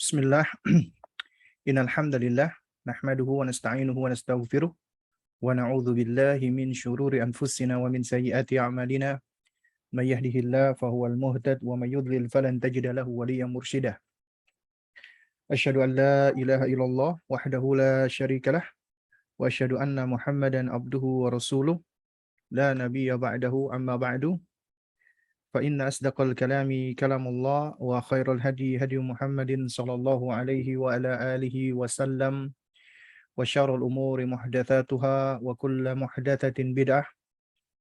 Bismillah. Innal hamdalillah nahmaduhu wa nasta'inuhu wa nastaghfiruh wa na'udzu billahi min syururi anfusina wa min sayyiati a'malina. May yahdihillahu fahuwal muhtad wa may yudlil falan tajida lahu waliyyan mursyida. Asyhadu an la ilaha illallah wahdahu la syarikalah wa asyhadu anna Muhammadan abduhu wa rasuluh la nabiyya ba'dahu amma ba'du. Fa inna asdaqal kalami kalamullah wa khairal hadi hadi Muhammadin sallallahu alaihi wa ala alihi wasallam wa syarrul umuri muhdatsatuha wa kullu muhdatsatin bid'ah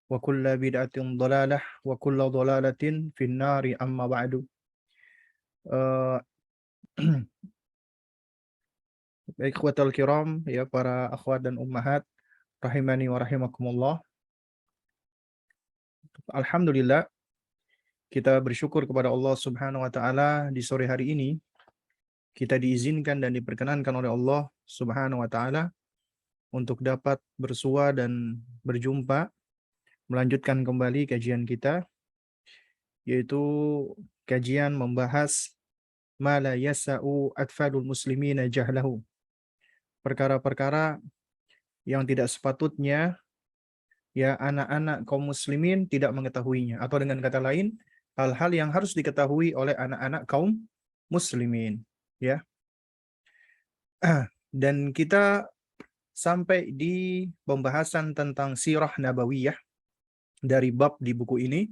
wa kullu bid'atin dhalalah wa kullu dhalalatin finnari amma ba'du. Uh, Ikhwatal kiram, ya para akhwat dan ummahat rahimani wa rahimakumullah. Alhamdulillah, kita bersyukur kepada Allah Subhanahu wa taala di sore hari ini kita diizinkan dan diperkenankan oleh Allah Subhanahu wa taala untuk dapat bersua dan berjumpa melanjutkan kembali kajian kita, yaitu kajian membahas ma la yasa'u atfalul muslimina jahlahu. Perkara-perkara yang tidak sepatutnya ya anak-anak kaum muslimin tidak mengetahuinya, atau dengan kata lain hal-hal yang harus diketahui oleh anak-anak kaum muslimin, ya. Dan kita sampai di pembahasan tentang sirah nabawiyah dari bab di buku ini,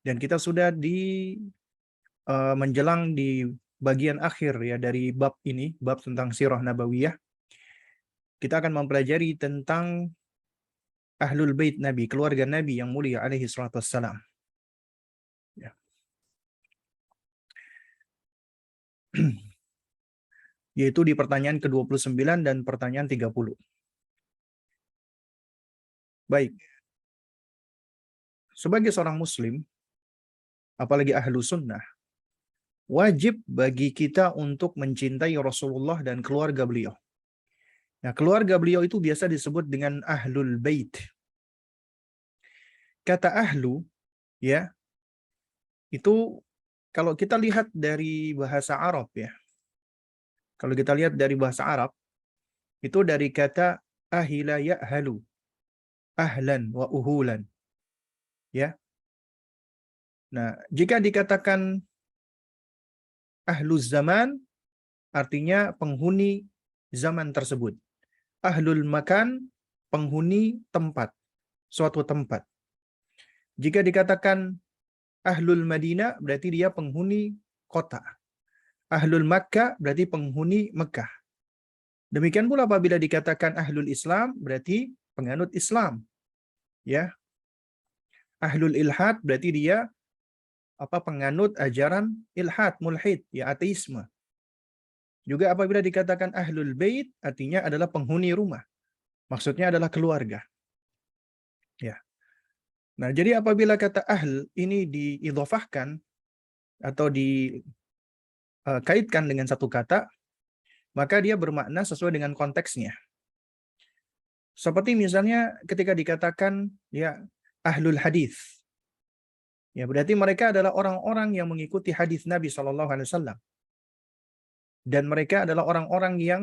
dan kita sudah menjelang di bagian akhir ya dari bab ini, bab tentang sirah nabawiyah. Kita akan mempelajari tentang ahlul bait Nabi, keluarga Nabi yang mulia alaihi salatu wassalam. Ya. Yaitu di pertanyaan ke-29 dan pertanyaan 30. Baik. Sebagai seorang muslim, apalagi ahlu sunnah, wajib bagi kita untuk mencintai Rasulullah dan keluarga beliau. Nah, keluarga beliau itu biasa disebut dengan ahlul bait. Kata ahlu, ya, itu kalau kita lihat dari bahasa Arab ya, kalau kita lihat dari bahasa Arab, itu dari kata ahila ya'halu, ahlan wa uhulan. Ya. Nah, jika dikatakan ahluz zaman, artinya penghuni zaman tersebut. Ahlul makan, penghuni tempat, suatu tempat. Jika dikatakan ahlul Madinah, berarti dia penghuni kota. Ahlul Makkah berarti penghuni Mekah. Demikian pula apabila dikatakan ahlul Islam berarti penganut Islam. Ya. Ahlul ilhad berarti dia penganut ajaran ilhad, mulhid, ya ateisme. Juga apabila dikatakan ahlul bait artinya adalah penghuni rumah. Maksudnya adalah keluarga. Ya. Nah, jadi apabila kata ahl ini diidhofahkan atau kaitkan dengan satu kata, maka dia bermakna sesuai dengan konteksnya. Seperti misalnya ketika dikatakan ya ahlul hadis, ya berarti mereka adalah orang-orang yang mengikuti hadis Nabi SAW, dan mereka adalah orang-orang yang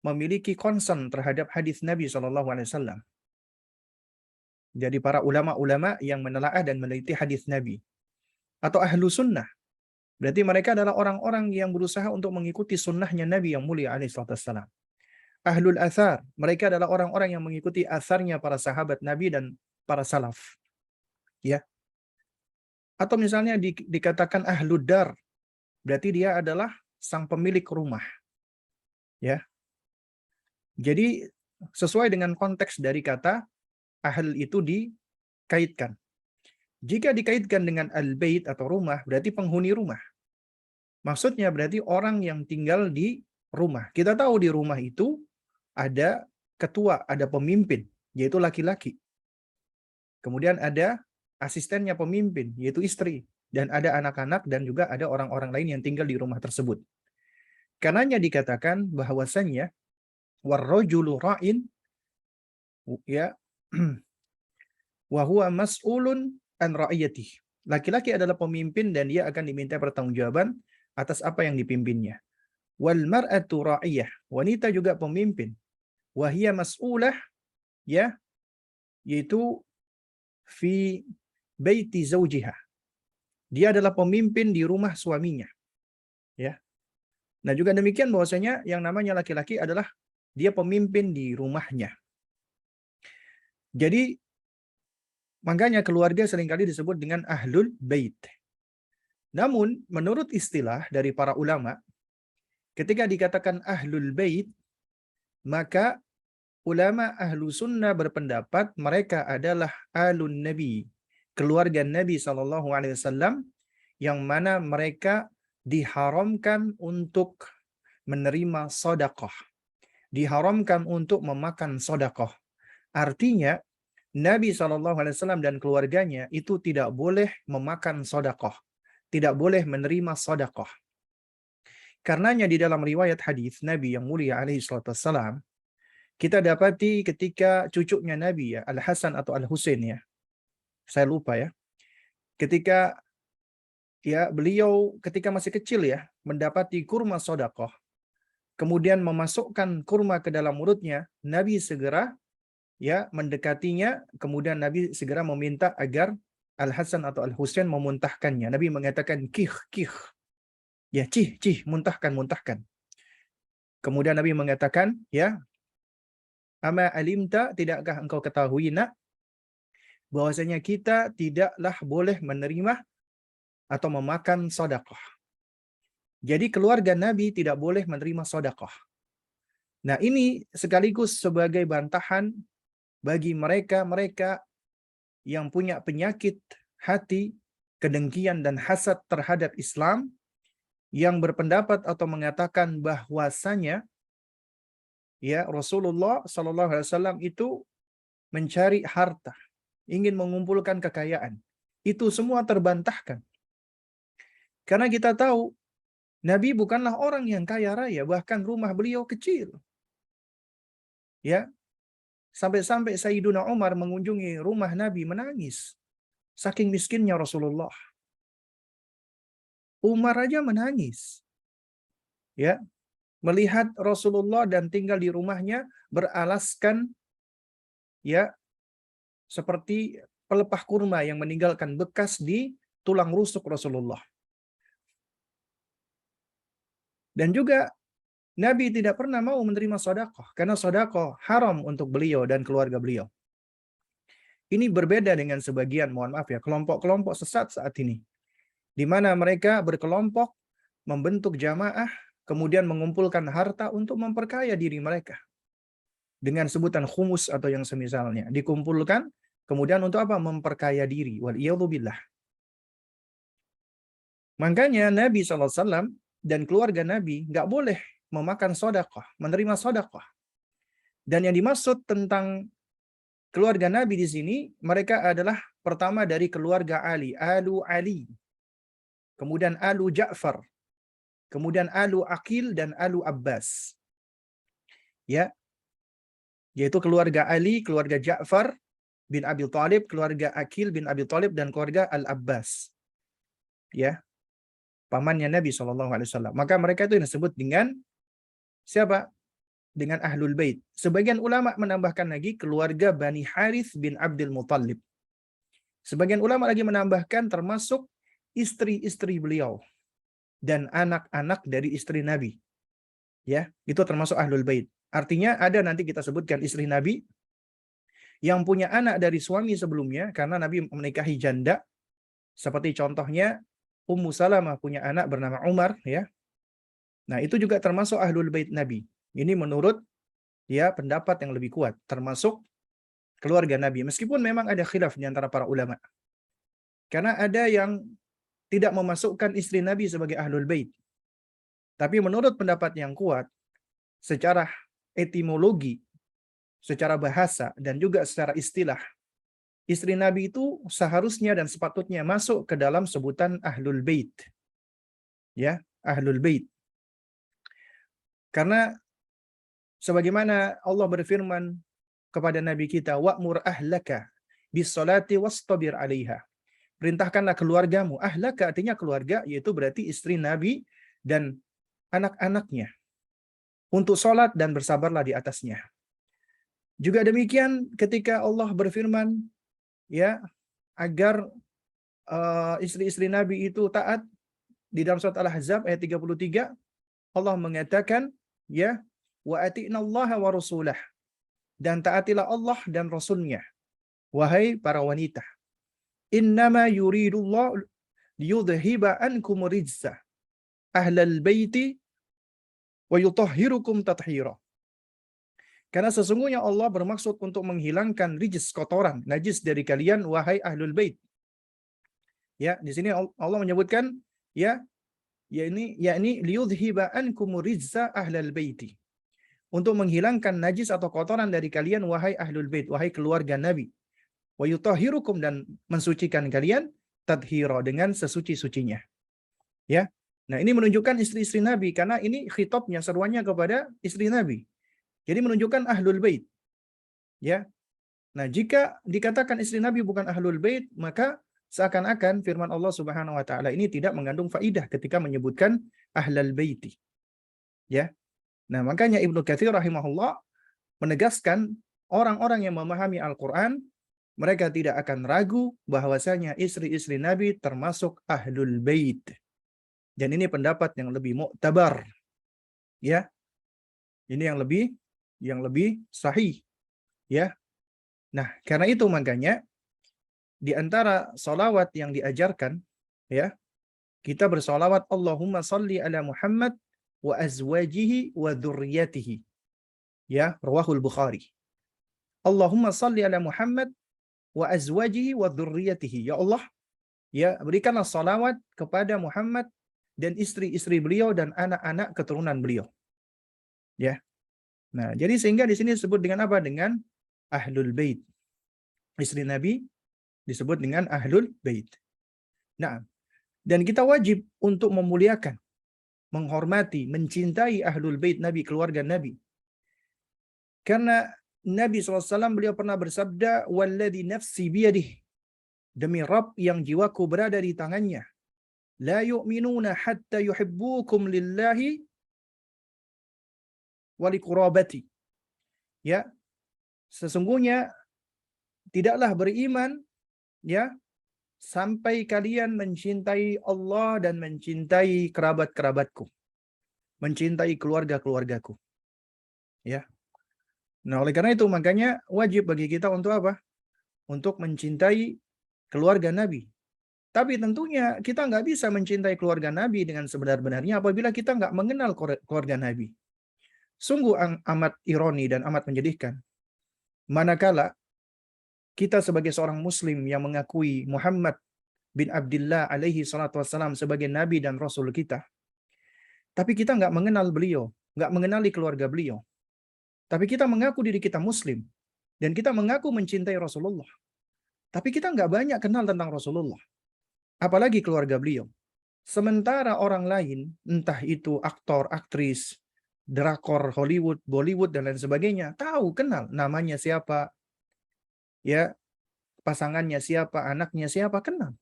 memiliki concern terhadap hadis Nabi SAW. Jadi para ulama-ulama yang menelaah dan meneliti hadis Nabi. Atau ahlu sunnah, berarti mereka adalah orang-orang yang berusaha untuk mengikuti sunnahnya Nabi yang mulia alaihissalam. Ahlul athar, mereka adalah orang-orang yang mengikuti atharnya para sahabat Nabi dan para salaf. Ya. Atau misalnya dikatakan ahlud dar, berarti dia adalah sang pemilik rumah. Ya. Jadi sesuai dengan konteks dari kata ahl itu dikaitkan. Jika dikaitkan dengan al-bait atau rumah, berarti penghuni rumah. Maksudnya berarti orang yang tinggal di rumah. Kita tahu di rumah itu ada ketua, ada pemimpin, yaitu laki-laki. Kemudian ada asistennya pemimpin, yaitu istri. Dan ada anak-anak dan juga ada orang-orang lain yang tinggal di rumah tersebut. Karenanya dikatakan bahwasannya warrajulu ra'in ya wa huwa mas'ulun an ra'iyatihi. Laki-laki adalah pemimpin dan dia akan diminta pertanggungjawaban atas apa yang dipimpinnya. Wal mar'atu ra'iyah, wanita juga pemimpin. Wahia mas'ulah, ya, yaitu fi baiti zaujiha. Dia adalah pemimpin di rumah suaminya, ya. Nah, juga demikian bahwasanya yang namanya laki-laki adalah dia pemimpin di rumahnya. Jadi makanya keluarga seringkali disebut dengan ahlul bait. Namun menurut istilah dari para ulama, ketika dikatakan ahlul bait, maka ulama ahlu sunnah berpendapat mereka adalah alun nabi, keluarga Nabi SAW, yang mana mereka diharamkan untuk menerima sedekah, diharamkan untuk memakan sedekah. Artinya Nabi SAW dan keluarganya itu tidak boleh memakan sedekah, tidak boleh menerima sedekah. Karenanya di dalam riwayat hadis Nabi yang mulia alaihi salatu wassalam, kita dapati ketika cucunya Nabi, ya, Al-Hasan atau Al-Husain, ya, saya lupa, ya, ketika, ya, beliau ketika masih kecil, ya, mendapati kurma sedekah, kemudian memasukkan kurma ke dalam mulutnya, Nabi segera, ya, mendekatinya, kemudian Nabi segera meminta agar Al-Hasan atau Al-Husain memuntahkannya. Nabi mengatakan kih, kih. Ya, cih, cih, muntahkan, muntahkan. Kemudian Nabi mengatakan, ya, ama alimta, tidakkah engkau ketahui, nak, bahwasanya kita tidaklah boleh menerima atau memakan sedekah. Jadi keluarga Nabi tidak boleh menerima sedekah. Nah, ini sekaligus sebagai bantahan bagi mereka-mereka yang punya penyakit hati, kedengkian dan hasad terhadap Islam, yang berpendapat atau mengatakan bahwasanya, ya, Rasulullah SAW itu mencari harta, ingin mengumpulkan kekayaan. Itu semua terbantahkan. Karena kita tahu Nabi bukanlah orang yang kaya raya, bahkan rumah beliau kecil. Ya, sampai-sampai Sayyiduna Umar mengunjungi rumah Nabi menangis. Saking miskinnya Rasulullah. Umar aja menangis. Ya, melihat Rasulullah dan tinggal di rumahnya beralaskan, ya, seperti pelepah kurma yang meninggalkan bekas di tulang rusuk Rasulullah. Dan juga Nabi tidak pernah mau menerima sedekah karena sedekah haram untuk beliau dan keluarga beliau. Ini berbeda dengan sebagian, mohon maaf, ya, kelompok-kelompok sesat saat ini, di mana mereka berkelompok membentuk jamaah, kemudian mengumpulkan harta untuk memperkaya diri mereka dengan sebutan khumus atau yang semisalnya, dikumpulkan kemudian untuk apa? Memperkaya diri. Waliyadzubillah. Makanya Nabi SAW dan keluarga Nabi nggak boleh memakan sedekah, menerima sedekah. Dan yang dimaksud tentang keluarga Nabi di sini, mereka adalah pertama dari keluarga Ali, Alu Ali, kemudian Alu Ja'far, kemudian Alu Aqil dan Alu Abbas. Ya, yaitu keluarga Ali, keluarga Ja'far bin Abi Thalib, keluarga Aqil bin Abi Thalib, dan keluarga Al-Abbas. Ya, pamannya Nabi SAW. Maka mereka itu disebut dengan siapa? Dengan Ahlul Bait. Sebagian ulama menambahkan lagi keluarga Bani Harith bin Abdul Muttalib. Sebagian ulama lagi menambahkan termasuk istri-istri beliau dan anak-anak dari istri Nabi. Ya, itu termasuk Ahlul Bait. Artinya ada nanti kita sebutkan istri Nabi yang punya anak dari suami sebelumnya karena Nabi menikahi janda. Seperti contohnya Ummu Salamah punya anak bernama Umar, ya. Nah, itu juga termasuk Ahlul Bait Nabi. Ini menurut, ya, pendapat yang lebih kuat, termasuk keluarga Nabi. Meskipun memang ada khilaf di antara para ulama. Karena ada yang tidak memasukkan istri Nabi sebagai Ahlul Bait. Tapi menurut pendapat yang kuat, secara etimologi, secara bahasa, dan juga secara istilah, istri Nabi itu seharusnya dan sepatutnya masuk ke dalam sebutan Ahlul Bait. Ya, Ahlul Bait. Karena sebagaimana Allah berfirman kepada Nabi kita, wa'mur ahlaka bis-salati wastabir 'alaiha. Perintahkanlah keluargamu. Ahlaka artinya keluarga, yaitu berarti istri Nabi dan anak-anaknya untuk sholat dan bersabarlah di atasnya. Juga demikian ketika Allah berfirman, ya, agar istri-istri Nabi itu taat di dalam surat Al-Ahzab ayat 33, Allah mengatakan, ya, wa ati'nallaha wa rasulah, dan taatilah Allah dan Rasulnya, wahai para wanita. Innama yuridullah liyudhiba ankum rijsa ahlal baiti wa yutahhirukum tathira. Karena sesungguhnya Allah bermaksud untuk menghilangkan rijis, kotoran, najis dari kalian, wahai ahlul bait. Ya, di sini Allah menyebutkan, ya, yakni liyudhiba ankum rijza ahlal baiti. Untuk menghilangkan najis atau kotoran dari kalian, wahai ahlul bait, wahai keluarga Nabi. Wa yutahhirukum, dan mensucikan kalian, tathira, dengan sesuci-sucinya. Ya. Nah, ini menunjukkan istri-istri Nabi, karena ini khitabnya, seruannya kepada istri Nabi. Jadi menunjukkan ahlul bait. Ya. Nah, jika dikatakan istri Nabi bukan ahlul bait, maka seakan-akan firman Allah Subhanahu wa taala ini tidak mengandung faidah ketika menyebutkan ahlal baiti. Ya. Nah, makanya Ibnu Katsir rahimahullah menegaskan orang-orang yang memahami Al-Qur'an, mereka tidak akan ragu bahwasanya istri-istri Nabi termasuk ahlul bait. Dan ini pendapat yang lebih mu'tabar. Ya. Ini yang lebih sahih, ya. Nah, karena itu makanya di antara salawat yang diajarkan, ya, kita bersalawat Allahumma salli ala Muhammad wa azwajihi wa dzurriyyatihi. Ya, rawahul Bukhari. Allahumma salli ala Muhammad wa azwajihi wa dzurriyyatihi. Ya Allah, ya, berikanlah salawat kepada Muhammad dan istri-istri beliau dan anak-anak keturunan beliau. Ya. Nah, jadi sehingga di sini disebut dengan apa? Dengan ahlul bait. Istri Nabi disebut dengan ahlul bait. Nah, dan kita wajib untuk memuliakan, menghormati, mencintai ahlul bait Nabi, keluarga Nabi. Karena Nabi SAW beliau pernah bersabda, walladzi nafsi biyadih, demi Rabb yang jiwaku berada di tangannya, la yu'minuna hatta yuhibbukum lillahi waliqurabati. Ya, sesungguhnya tidaklah beriman, ya, sampai kalian mencintai Allah dan mencintai kerabat-kerabatku, mencintai keluarga-keluargaku. Ya. Nah, oleh karena itu makanya wajib bagi kita untuk apa? Untuk mencintai keluarga Nabi. Tapi tentunya kita nggak bisa mencintai keluarga Nabi dengan sebenar-benarnya apabila kita nggak mengenal keluarga Nabi. Sungguh amat ironi dan amat menyedihkan. Manakala kita sebagai seorang muslim yang mengakui Muhammad bin Abdullah alaihi salatu wassalam sebagai Nabi dan Rasul kita, tapi kita nggak mengenal beliau, nggak mengenali keluarga beliau. Tapi kita mengaku diri kita muslim, dan kita mengaku mencintai Rasulullah. Tapi kita nggak banyak kenal tentang Rasulullah, apalagi keluarga beliau. Sementara orang lain, entah itu aktor, aktris, drakor, Hollywood, Bollywood, dan lain sebagainya, tahu, kenal namanya siapa, ya, pasangannya siapa, anaknya siapa, kenal.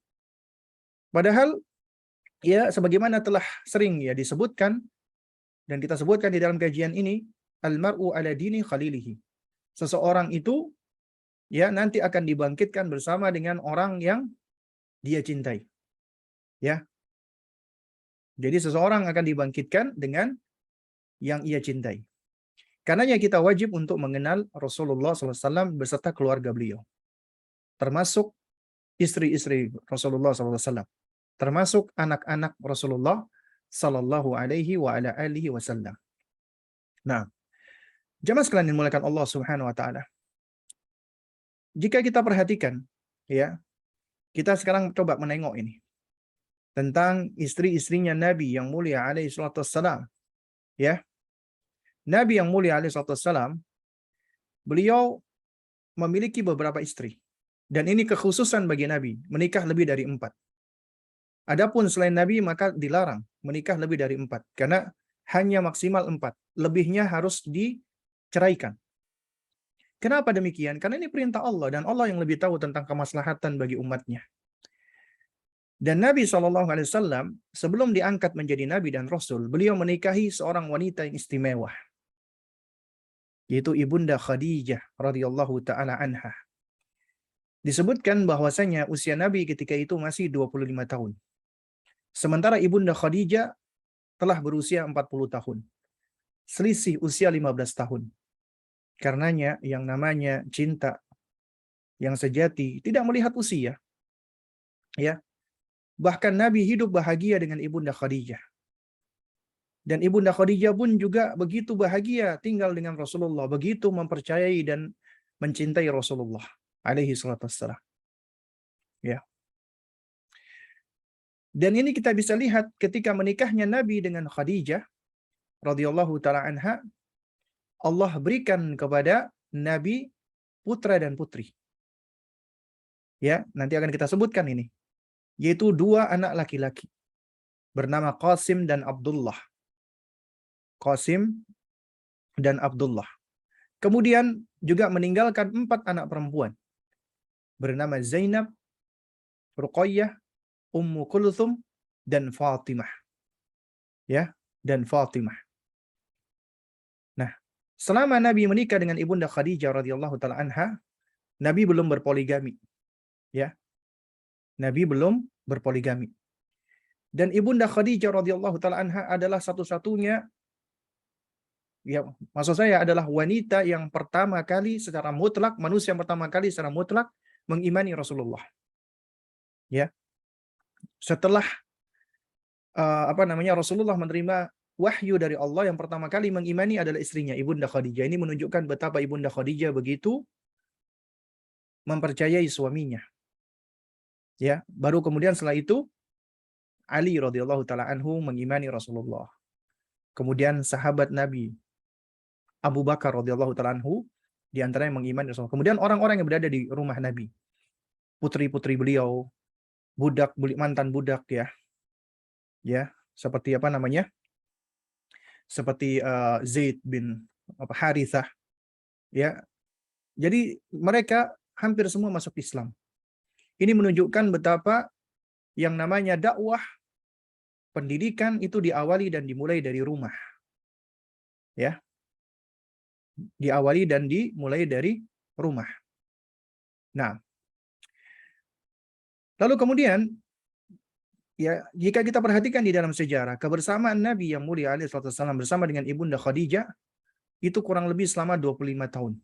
Padahal, ya, sebagaimana telah sering ya disebutkan, dan kita sebutkan di dalam kajian ini, almar'u ala dini khalilihi. Seseorang itu, ya, nanti akan dibangkitkan bersama dengan orang yang dia cintai. Ya. Jadi seseorang akan dibangkitkan dengan yang ia cintai. Karenanya kita wajib untuk mengenal Rasulullah SAW beserta keluarga beliau. Termasuk istri-istri Rasulullah SAW. Termasuk anak-anak Rasulullah Sallallahu Alaihi wa ala alihi wasallam. Nah, jamaah sekalian yang dimuliakan Allah Subhanahu wa taala. Jika kita perhatikan, ya, kita sekarang coba menengok ini tentang istri-istrinya Nabi yang mulia alaihi salatu wassalam. Ya. Nabi yang mulia alaihi salatu wassalam, beliau memiliki beberapa istri. Dan ini kekhususan bagi Nabi, menikah lebih dari 4. Adapun selain Nabi maka dilarang menikah lebih dari 4. Karena hanya maksimal 4. Lebihnya harus diceraikan. Kenapa demikian? Karena ini perintah Allah dan Allah yang lebih tahu tentang kemaslahatan bagi umatnya. Dan Nabi SAW sebelum diangkat menjadi Nabi dan Rasul, beliau menikahi seorang wanita yang istimewa, yaitu Ibunda Khadijah radhiyallahu taala anha. Disebutkan bahwasanya usia Nabi ketika itu masih 25 tahun. Sementara Ibunda Khadijah telah berusia 40 tahun. Selisih usia 15 tahun. Karenanya yang namanya cinta yang sejati tidak melihat usia. Ya. Bahkan Nabi hidup bahagia dengan Ibunda Khadijah. Dan Ibunda Khadijah pun juga begitu bahagia tinggal dengan Rasulullah, begitu mempercayai dan mencintai Rasulullah alaihi salatu wassalam. Ya. Dan ini kita bisa lihat ketika menikahnya Nabi dengan Khadijah radhiyallahu taala anha, Allah berikan kepada Nabi putra dan putri. Ya, nanti akan kita sebutkan ini. Yaitu 2 anak laki-laki bernama Qasim dan Abdullah. Qasim dan Abdullah. Kemudian juga meninggalkan 4 anak perempuan bernama Zainab, Ruqayyah, Ummu Kulthum, dan Fatimah. Ya, dan Fatimah. Nah, selama Nabi menikah dengan Ibunda Khadijah radhiyallahu taala anha, Nabi belum berpoligami. Ya. Nabi belum berpoligami. Dan Ibunda Khadijah radhiyallahu taala anha adalah satu-satunya, ya, maksud saya adalah wanita yang pertama kali secara mutlak, manusia yang pertama kali secara mutlak mengimani Rasulullah. Ya. Setelah Rasulullah menerima wahyu dari Allah, yang pertama kali mengimani adalah istrinya Ibunda Khadijah. Ini menunjukkan betapa Ibunda Khadijah begitu mempercayai suaminya. Ya, baru kemudian setelah itu Ali radhiyallahu taala anhu mengimani Rasulullah. Kemudian sahabat Nabi Abu Bakar radhiyallahu taala anhu di antaranya mengimani Rasulullah. Kemudian orang-orang yang berada di rumah Nabi, putri-putri beliau, budak, mantan budak, ya. Ya, seperti seperti Zaid bin Harithah, ya. Jadi mereka hampir semua masuk Islam. Ini menunjukkan betapa yang namanya dakwah, pendidikan itu diawali dan dimulai dari rumah. Ya. Diawali dan dimulai dari rumah. Nah, lalu kemudian, ya, jika kita perhatikan di dalam sejarah, kebersamaan Nabi yang mulia alaihi wasallam bersama dengan Ibunda Khadijah itu kurang lebih selama 25 tahun.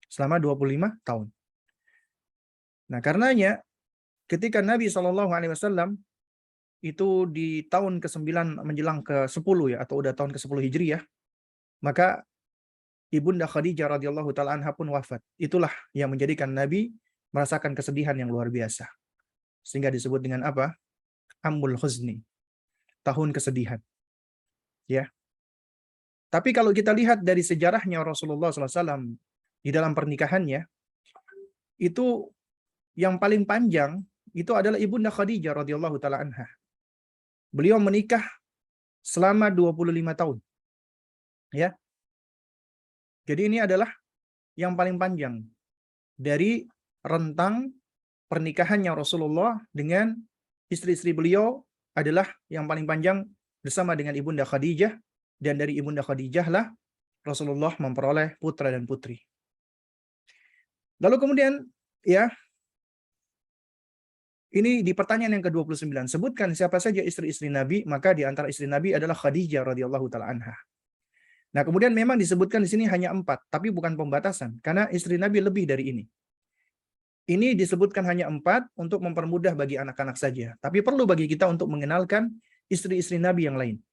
Selama 25 tahun. Nah, karenanya ketika Nabi SAW itu di tahun ke-9 menjelang ke-10, ya, atau udah tahun ke-10 Hijriah, maka Ibunda Khadijah radhiyallahu taala anha pun wafat. Itulah yang menjadikan Nabi merasakan kesedihan yang luar biasa. Sehingga disebut dengan apa? Amul Huzni. Tahun kesedihan. Ya. Tapi kalau kita lihat dari sejarahnya Rasulullah SAW di dalam pernikahannya, itu yang paling panjang itu adalah Ibunda Khadijah radhiyallahu taala anha. Beliau menikah selama 25 tahun. Ya. Jadi ini adalah yang paling panjang dari rentang pernikahannya Rasulullah dengan istri-istri beliau, adalah yang paling panjang bersama dengan Ibunda Khadijah, dan dari Ibunda Khadijah lah Rasulullah memperoleh putra dan putri. Lalu kemudian, ya, ini di pertanyaan yang ke-29, sebutkan siapa saja istri-istri Nabi, maka di antara istri Nabi adalah Khadijah radhiyallahu taala anha. Nah, kemudian memang disebutkan di sini hanya 4, tapi bukan pembatasan, karena istri Nabi lebih dari ini. Ini disebutkan hanya 4 untuk mempermudah bagi anak-anak saja, tapi perlu bagi kita untuk mengenalkan istri-istri Nabi yang lain.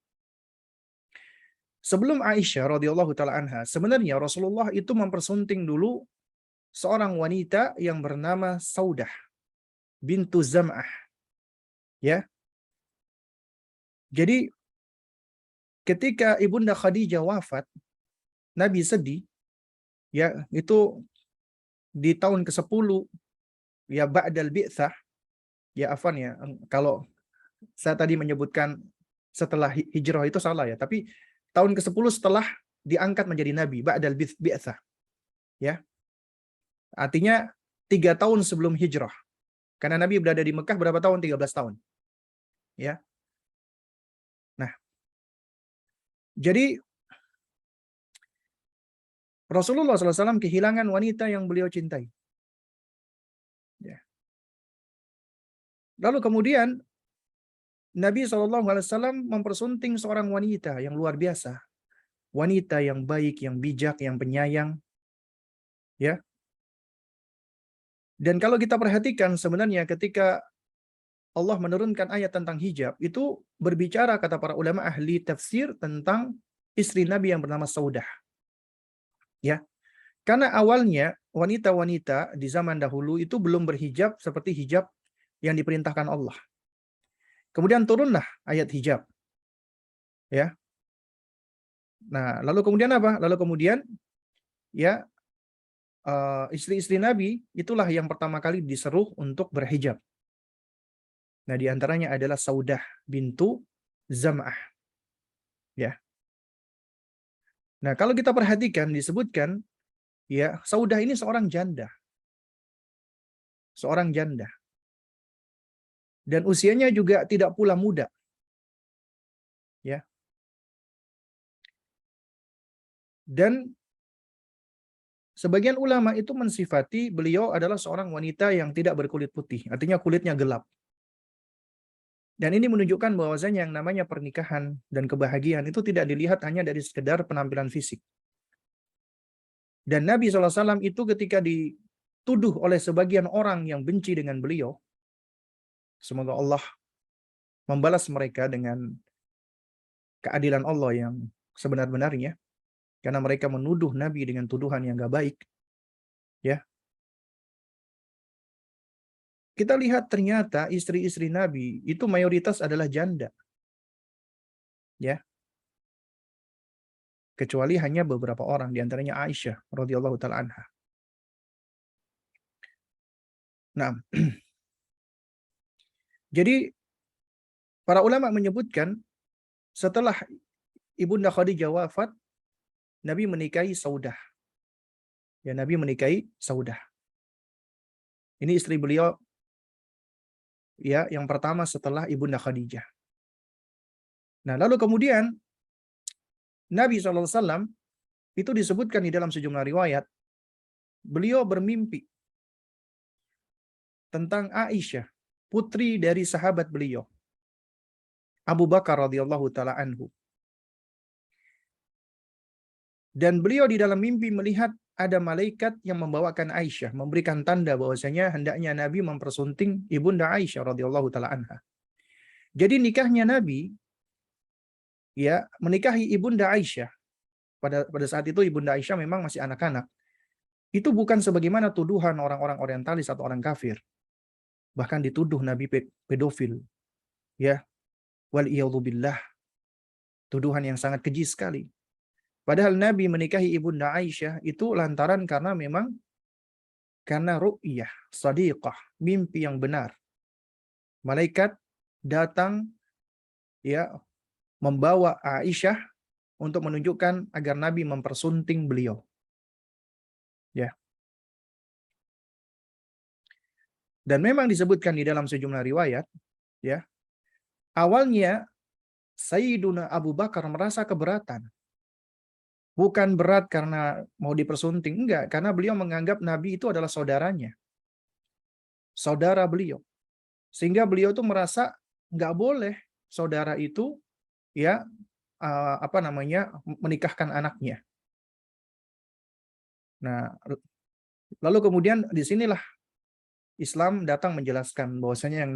Sebelum Aisyah radhiyallahu taala anha, sebenarnya Rasulullah itu mempersunting dulu seorang wanita yang bernama Saudah bintu Zam'ah. Ya. Jadi ketika Ibunda Khadijah wafat, Nabi sedih. Ya, itu di tahun ke-10, ya, ba'dal bi'tsah. Ya, afwan ya, kalau saya tadi menyebutkan setelah hijrah itu salah, ya, tapi tahun ke-10 setelah diangkat menjadi nabi, ba'dal bi'tsah. Ya. Artinya 3 tahun sebelum hijrah. Karena Nabi berada di Mekah berapa tahun? 13 tahun. Ya. Nah, jadi Rasulullah SAW kehilangan wanita yang beliau cintai. Ya. Lalu kemudian Nabi SAW mempersunting seorang wanita yang luar biasa. Wanita yang baik, yang bijak, yang penyayang. Ya. Dan kalau kita perhatikan sebenarnya ketika Allah menurunkan ayat tentang hijab, itu berbicara kata para ulama ahli tafsir tentang istri Nabi yang bernama Saudah. Ya. Karena awalnya wanita-wanita di zaman dahulu itu belum berhijab seperti hijab yang diperintahkan Allah. Kemudian turunlah ayat hijab. Ya. Nah, lalu kemudian apa? Lalu kemudian ya istri-istri Nabi itulah yang pertama kali diseru untuk berhijab. Nah, di antaranya adalah Saudah bintu Zam'ah. Ya. Nah, kalau kita perhatikan disebutkan ya, Saudah ini seorang janda. Seorang janda. Dan usianya juga tidak pula muda. Ya. Dan sebagian ulama itu mensifati beliau adalah seorang wanita yang tidak berkulit putih, artinya kulitnya gelap. Dan ini menunjukkan bahwasanya yang namanya pernikahan dan kebahagiaan itu tidak dilihat hanya dari sekedar penampilan fisik. Dan Nabi SAW itu ketika dituduh oleh sebagian orang yang benci dengan beliau, semoga Allah membalas mereka dengan keadilan Allah yang sebenar-benarnya, karena mereka menuduh Nabi dengan tuduhan yang gak baik. Ya, kita lihat ternyata istri-istri Nabi itu mayoritas adalah janda. Ya, kecuali hanya beberapa orang, diantaranya Aisyah radhiyallahu taala anha. Nah, jadi para ulama menyebutkan setelah Ibunda Khadijah wafat, Nabi menikahi Saudah. Ya, Nabi menikahi Saudah. Ini istri beliau ya yang pertama setelah Ibunda Khadijah. Nah, lalu kemudian Nabi SAW itu disebutkan di dalam sejumlah riwayat, beliau bermimpi tentang Aisyah, putri dari sahabat beliau, Abu Bakar radhiyallahu taala anhu. Dan beliau di dalam mimpi melihat ada malaikat yang membawakan Aisyah, memberikan tanda bahwasanya hendaknya Nabi mempersunting Ibunda Aisyah radhiyallahu taala anha. Jadi nikahnya Nabi ya menikahi Ibunda Aisyah. Pada saat itu Ibunda Aisyah memang masih anak-anak. Itu bukan sebagaimana tuduhan orang-orang orientalis atau orang kafir. Bahkan dituduh Nabi pedofil. Ya, wal billah. Tuduhan yang sangat keji sekali. Padahal Nabi menikahi Ibunda Aisyah itu lantaran karena ru'yah, sadiqah, mimpi yang benar. Malaikat datang ya membawa Aisyah untuk menunjukkan agar Nabi mempersunting beliau. Ya. Dan memang disebutkan di dalam sejumlah riwayat, ya. Awalnya Sayyiduna Abu Bakar merasa keberatan. Bukan berat karena mau dipersunting, enggak, karena beliau menganggap Nabi itu adalah saudaranya. Saudara beliau. Sehingga beliau tuh merasa enggak boleh saudara itu ya menikahkan anaknya. Nah, lalu kemudian disinilah Islam datang menjelaskan bahwasanya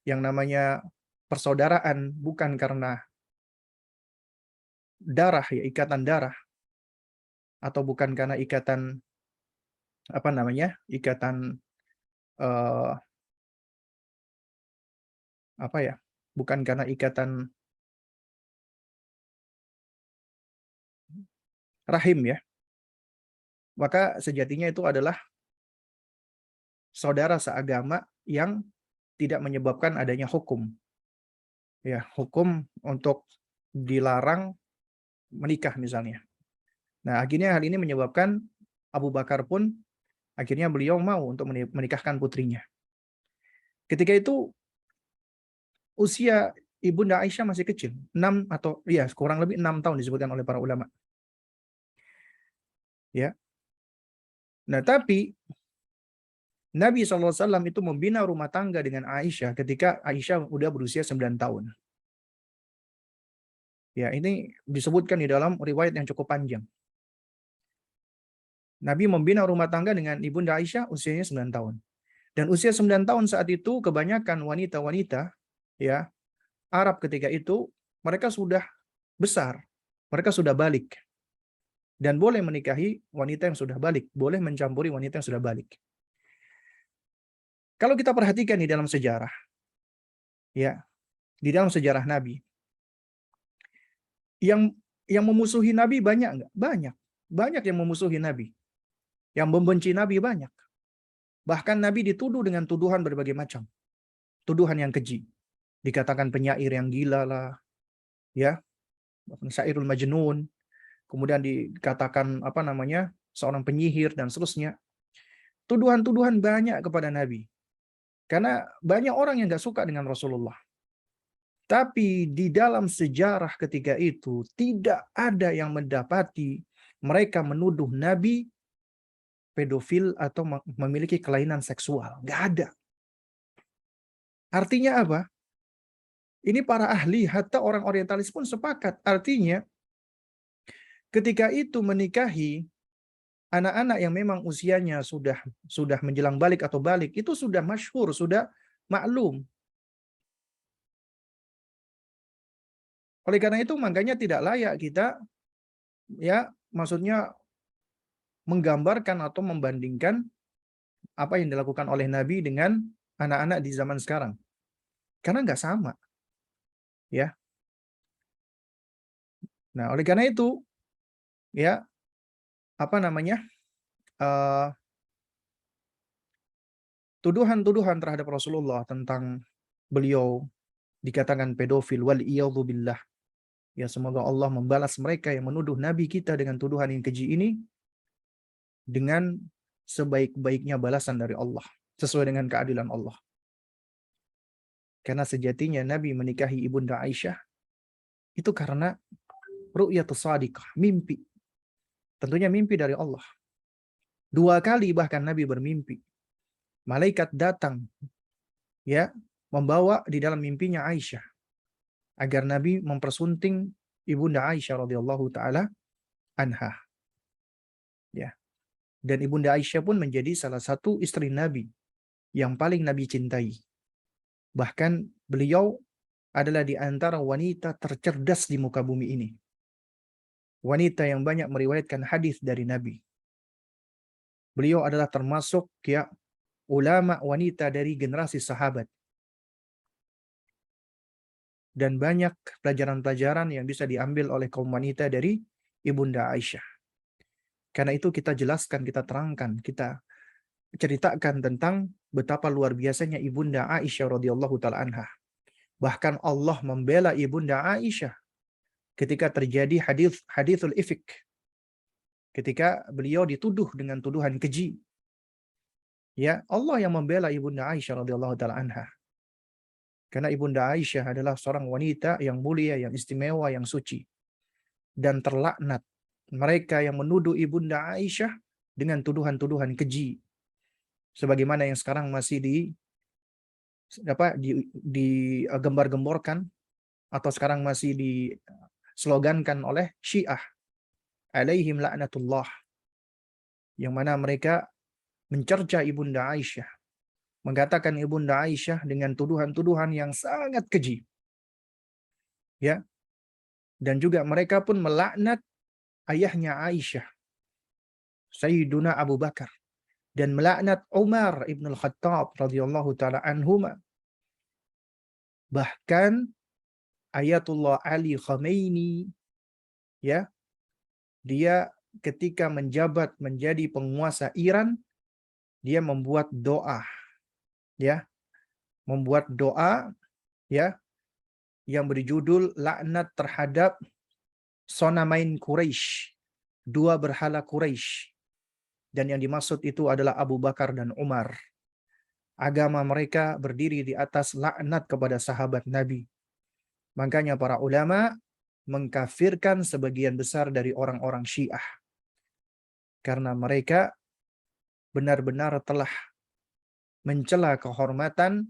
yang namanya persaudaraan bukan karena darah ya, ikatan darah, atau bukan karena ikatan ikatan eh, bukan karena ikatan rahim ya, maka sejatinya itu adalah saudara seagama yang tidak menyebabkan adanya hukum. Ya, hukum untuk dilarang menikah misalnya. Nah, akhirnya hal ini menyebabkan Abu Bakar pun Akhirnya beliau mau untuk menikahkan putrinya. Ketika itu usia Ibunda Aisyah masih kecil, 6 atau ya kurang lebih 6 tahun disebutkan oleh para ulama. Ya. Nah, tapi Nabi SAW itu membina rumah tangga dengan Aisyah ketika Aisyah udah berusia 9 tahun. Ya, ini disebutkan di dalam riwayat yang cukup panjang. Nabi membina rumah tangga dengan Ibunda Aisyah usianya 9 tahun. Dan usia 9 tahun saat itu kebanyakan wanita-wanita ya Arab ketika itu mereka sudah besar, mereka sudah balik dan boleh menikahi wanita yang sudah balik, boleh mencampuri wanita yang sudah balik. Kalau kita perhatikan di dalam sejarah, ya, di dalam sejarah Nabi, yang memusuhi Nabi banyak nggak? Banyak, banyak yang memusuhi Nabi, yang membenci Nabi banyak. Bahkan Nabi dituduh dengan tuduhan berbagai macam, tuduhan yang keji, dikatakan penyair yang gila lah, ya, syairul majnun, kemudian dikatakan apa namanya seorang penyihir dan seterusnya. Tuduhan-tuduhan banyak kepada Nabi. Karena banyak orang yang nggak suka dengan Rasulullah. Tapi di dalam sejarah ketika itu tidak ada yang mendapati mereka menuduh Nabi pedofil atau memiliki kelainan seksual. Nggak ada. Artinya apa? Ini para ahli, hatta orang orientalis pun sepakat. Artinya ketika itu menikahi anak-anak yang memang usianya sudah menjelang balik atau balik, itu sudah masyhur, sudah maklum. Oleh karena itu makanya tidak layak kita ya maksudnya menggambarkan atau membandingkan apa yang dilakukan oleh Nabi dengan anak-anak di zaman sekarang. Karena nggak sama. Ya. Nah, oleh karena itu ya apa namanya? Tuduhan-tuduhan terhadap Rasulullah tentang beliau dikatakan pedofil wal billah. Ya, semoga Allah membalas mereka yang menuduh Nabi kita dengan tuduhan yang keji ini dengan sebaik-baiknya balasan dari Allah, sesuai dengan keadilan Allah. Karena sejatinya Nabi menikahi Ibunda Aisyah itu karena ru'yatus shadiqah, mimpi. Tentunya mimpi dari Allah. 2 kali bahkan Nabi bermimpi. Malaikat datang ya, membawa di dalam mimpinya Aisyah agar Nabi mempersunting Ibunda Aisyah radhiyallahu taala anha. Ya. Dan Ibunda Aisyah pun menjadi salah satu istri Nabi yang paling Nabi cintai. Bahkan beliau adalah di antara wanita tercerdas di muka bumi ini. Wanita yang banyak meriwayatkan hadis dari Nabi. Beliau adalah termasuk ya ulama wanita dari generasi sahabat. Dan banyak pelajaran-pelajaran yang bisa diambil oleh kaum wanita dari Ibunda Aisyah. Karena itu kita jelaskan, kita terangkan, kita ceritakan tentang betapa luar biasanya Ibunda Aisyah radhiyallahu taala anha. Bahkan Allah membela Ibunda Aisyah ketika terjadi hadithul ifk. Ketika beliau dituduh dengan tuduhan keji. Ya, Allah yang membela Ibunda Aisyah radhiyallahu taala anha. Karena Ibunda Aisyah adalah seorang wanita yang mulia, yang istimewa, yang suci. Dan terlaknat mereka yang menuduh Ibunda Aisyah dengan tuduhan-tuduhan keji. Sebagaimana yang sekarang masih digembar-gemborkan atau sekarang masih dislogankan oleh Syiah. Alaihim la'natullah. Yang mana mereka mencerca Ibunda Aisyah. Mengatakan Ibunda Aisyah dengan tuduhan-tuduhan yang sangat keji. Ya. Dan juga mereka pun melaknat ayahnya Aisyah, Sayyiduna Abu Bakar, dan melaknat Umar ibn al-Khattab radhiyallahu taala anhuma. Bahkan Ayatullah Ali Khamenei ya, dia ketika menjabat menjadi penguasa Iran, dia membuat doa ya, ya yang berjudul laknat terhadap Sonamain Quraisy, 2 berhala Quraisy. Dan yang dimaksud itu adalah Abu Bakar dan Umar. Agama mereka berdiri di atas laknat kepada sahabat Nabi. Makanya para ulama mengkafirkan sebagian besar dari orang-orang Syiah. Karena mereka benar-benar telah mencela kehormatan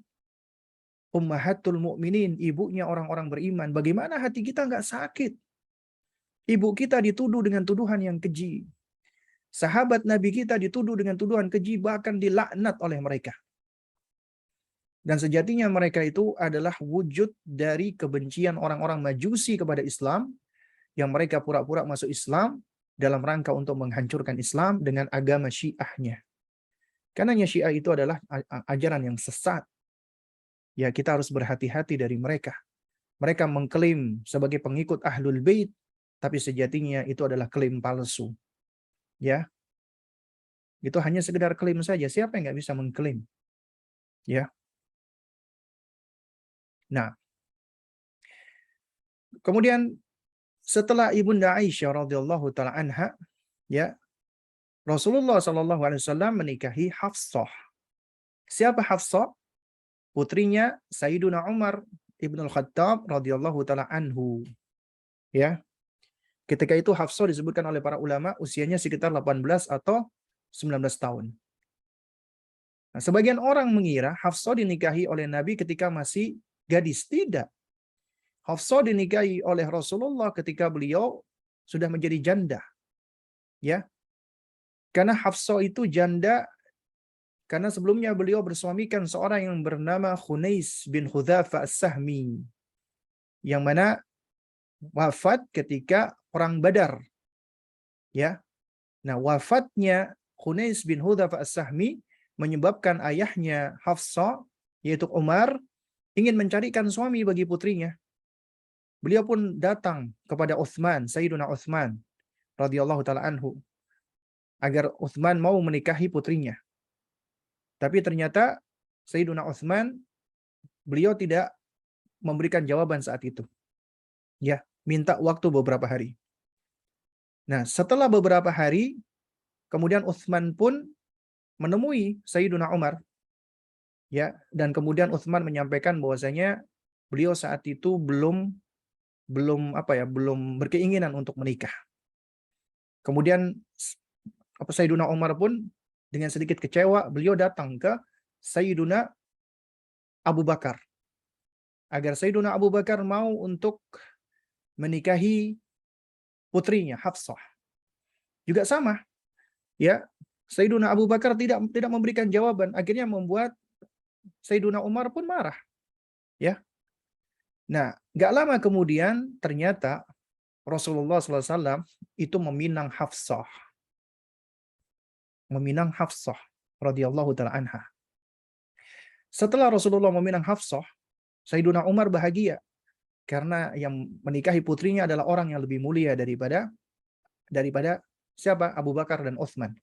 Ummahatul Mukminin, ibunya orang-orang beriman. Bagaimana hati kita nggak sakit? Ibu kita dituduh dengan tuduhan yang keji. Sahabat Nabi kita dituduh dengan tuduhan keji, bahkan dilaknat oleh mereka. Dan sejatinya mereka itu adalah wujud dari kebencian orang-orang Majusi kepada Islam, yang mereka pura-pura masuk Islam dalam rangka untuk menghancurkan Islam dengan agama Syiahnya. Karena Syiah itu adalah ajaran yang sesat. Ya, kita harus berhati-hati dari mereka. Mereka mengklaim sebagai pengikut Ahlul Bait, tapi sejatinya itu adalah klaim palsu. Ya, itu hanya sekedar klaim saja. Siapa yang nggak bisa mengklaim? Ya. Nah, kemudian setelah Ibunda Aisyah radhiyallahu taala anha, ya, Rasulullah Shallallahu alaihi wasallam menikahi Hafsah. Siapa Hafsah? Putrinya Sayyiduna Umar Ibn Al-Khattab radhiyallahu taala anhu. Ya. Ketika itu Hafsah disebutkan oleh para ulama usianya sekitar 18 atau 19 tahun. Nah, sebagian orang mengira Hafsah dinikahi oleh Nabi ketika masih gadis. Tidak. Hafsah dinikahi oleh Rasulullah ketika beliau sudah menjadi janda. Ya. Karena Hafsah itu janda karena sebelumnya beliau bersuamikan seorang yang bernama Khunais bin Hudzafah As-Sahmi, yang mana wafat ketika perang Badar. Ya. Nah, wafatnya Khunais bin Hudzafah As-Sahmi menyebabkan ayahnya Hafsah, yaitu Umar, ingin mencarikan suami bagi putrinya. Beliau pun datang kepada Utsman, Sayyiduna Utsman radhiyallahu taala anhu, agar Utsman mau menikahi putrinya. Tapi ternyata Sayyiduna Utsman, beliau tidak memberikan jawaban saat itu. Ya, minta waktu beberapa hari. Nah, setelah beberapa hari, kemudian Utsman pun menemui Sayyiduna Umar. Ya, dan kemudian Utsman menyampaikan bahwasanya beliau saat itu belum berkeinginan untuk menikah. Kemudian Sayyiduna Umar pun dengan sedikit kecewa, beliau datang ke Sayyiduna Abu Bakar agar Sayyiduna Abu Bakar mau untuk menikahi putrinya Hafsah. Juga sama, ya, Sayyiduna Abu Bakar tidak memberikan jawaban, akhirnya membuat Sayyiduna Umar pun marah. Ya. Nah, gak lama kemudian ternyata Rasulullah SAW itu meminang Hafsah. Meminang Hafsah radhiyallahu taala anha. Setelah Rasulullah meminang Hafsah, Sayyiduna Umar bahagia karena yang menikahi putrinya adalah orang yang lebih mulia daripada siapa? Abu Bakar dan Utsman.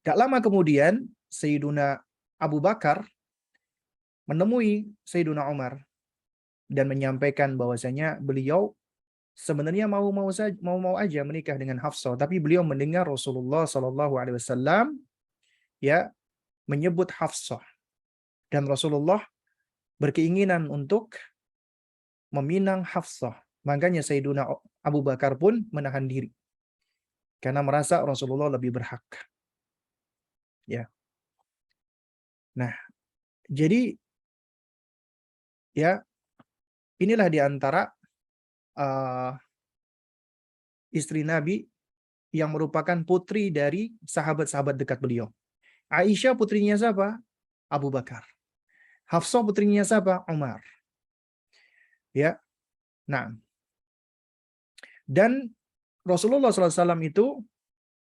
Gak lama kemudian Sayyiduna Abu Bakar menemui Sayyiduna Umar dan menyampaikan bahwasanya beliau sebenarnya mau aja menikah dengan Hafsah, tapi beliau mendengar Rasulullah Shallallahu alaihi wasallam ya menyebut Hafsah, dan Rasulullah berkeinginan untuk meminang Hafsah. Makanya Sayyiduna Abu Bakar pun menahan diri karena merasa Rasulullah lebih berhak. Ya. Nah, jadi ya inilah di antara istri Nabi yang merupakan putri dari sahabat-sahabat dekat beliau. Aisyah putrinya siapa? Abu Bakar. Hafsah putrinya siapa? Umar. Ya. Nah, dan Rasulullah SAW itu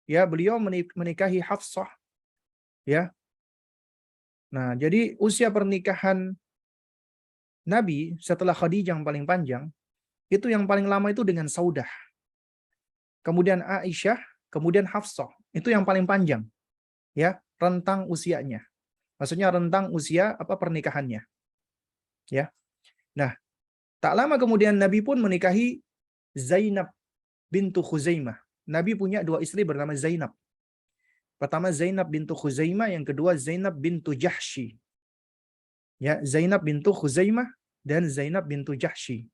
ya beliau menikahi Hafsah. Ya. Nah, jadi usia pernikahan Nabi setelah Khadijah yang paling panjang, itu yang paling lama itu dengan Saudah. Kemudian Aisyah, kemudian Hafsah. Itu yang paling panjang. Ya, rentang usianya. Maksudnya rentang usia pernikahannya. Ya. Nah, tak lama kemudian Nabi pun menikahi Zainab bintu Khuzaimah. Nabi punya dua istri bernama Zainab. Pertama Zainab bintu Khuzaimah, yang kedua Zainab bintu Jahsy. Ya, Zainab bintu Khuzaimah dan Zainab bintu Jahsy.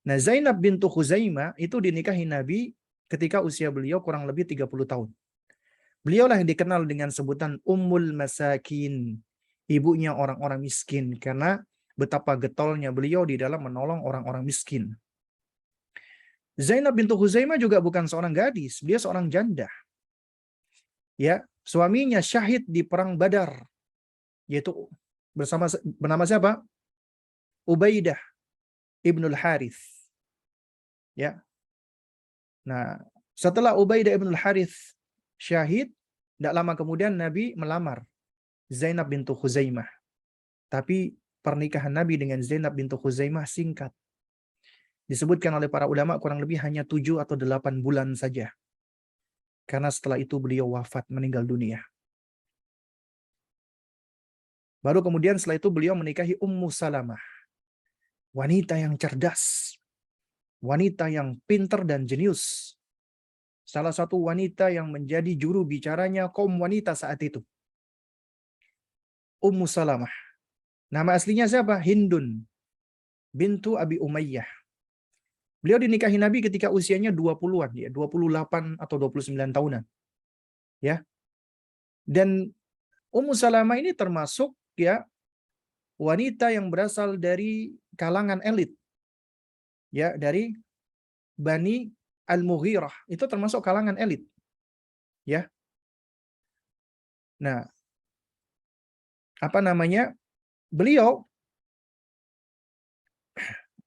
Nah, Zainab bintu Khuzaimah itu dinikahi Nabi ketika usia beliau kurang lebih 30 tahun. Beliaulah yang dikenal dengan sebutan Ummul Masakin, ibunya orang-orang miskin, karena betapa getolnya beliau di dalam menolong orang-orang miskin. Zainab bintu Khuzaimah juga bukan seorang gadis, dia seorang janda. Ya, suaminya syahid di perang Badar, yaitu bernama siapa? Ubaidah ibnul Harith. Ya. Nah, setelah Ubaidah ibnul Harith syahid, tidak lama kemudian Nabi melamar Zainab bintu Khuzaimah. Tapi pernikahan Nabi dengan Zainab bintu Khuzaimah singkat. Disebutkan oleh para ulama kurang lebih hanya 7 atau 8 bulan saja. Karena setelah itu beliau wafat, meninggal dunia. Baru kemudian setelah itu beliau menikahi Ummu Salamah. Wanita yang cerdas. Wanita yang pintar dan jenius. Salah satu wanita yang menjadi juru bicaranya kaum wanita saat itu. Ummu Salamah. Nama aslinya siapa? Hindun bintu Abi Umayyah. Beliau dinikahi Nabi ketika usianya 20-an, ya, 28 atau 29 tahunan. Ya. Dan Ummu Salamah ini termasuk ya wanita yang berasal dari kalangan elit. Ya, dari Bani Al-Mughirah. Itu termasuk kalangan elit. Ya. Nah, apa namanya? Beliau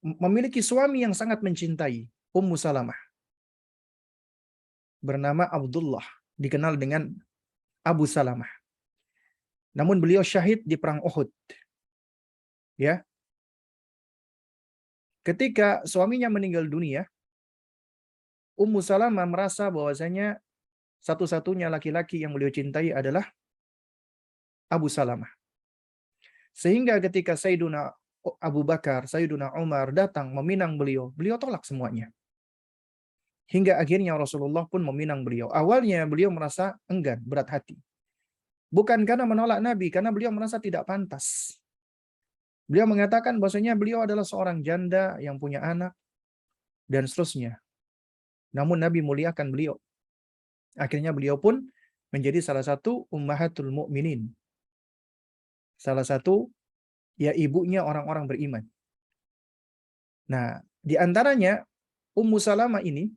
memiliki suami yang sangat mencintai, Ummu Salamah. Bernama Abdullah, dikenal dengan Abu Salamah. Namun beliau syahid di perang Uhud. Ya. Ketika suaminya meninggal dunia, Ummu Salamah merasa bahwasanya satu-satunya laki-laki yang beliau cintai adalah Abu Salamah. Sehingga ketika Sayyiduna Abu Bakar, Sayyiduna Umar datang meminang beliau, beliau tolak semuanya. Hingga akhirnya Rasulullah pun meminang beliau. Awalnya beliau merasa enggan, berat hati. Bukan karena menolak Nabi, karena beliau merasa tidak pantas. Beliau mengatakan bahwasanya beliau adalah seorang janda yang punya anak, dan seterusnya. Namun Nabi muliakan beliau. Akhirnya beliau pun menjadi salah satu ummahatul mu'minin. Salah satu ya ibunya orang-orang beriman. Nah, di antaranya Ummu Salamah ini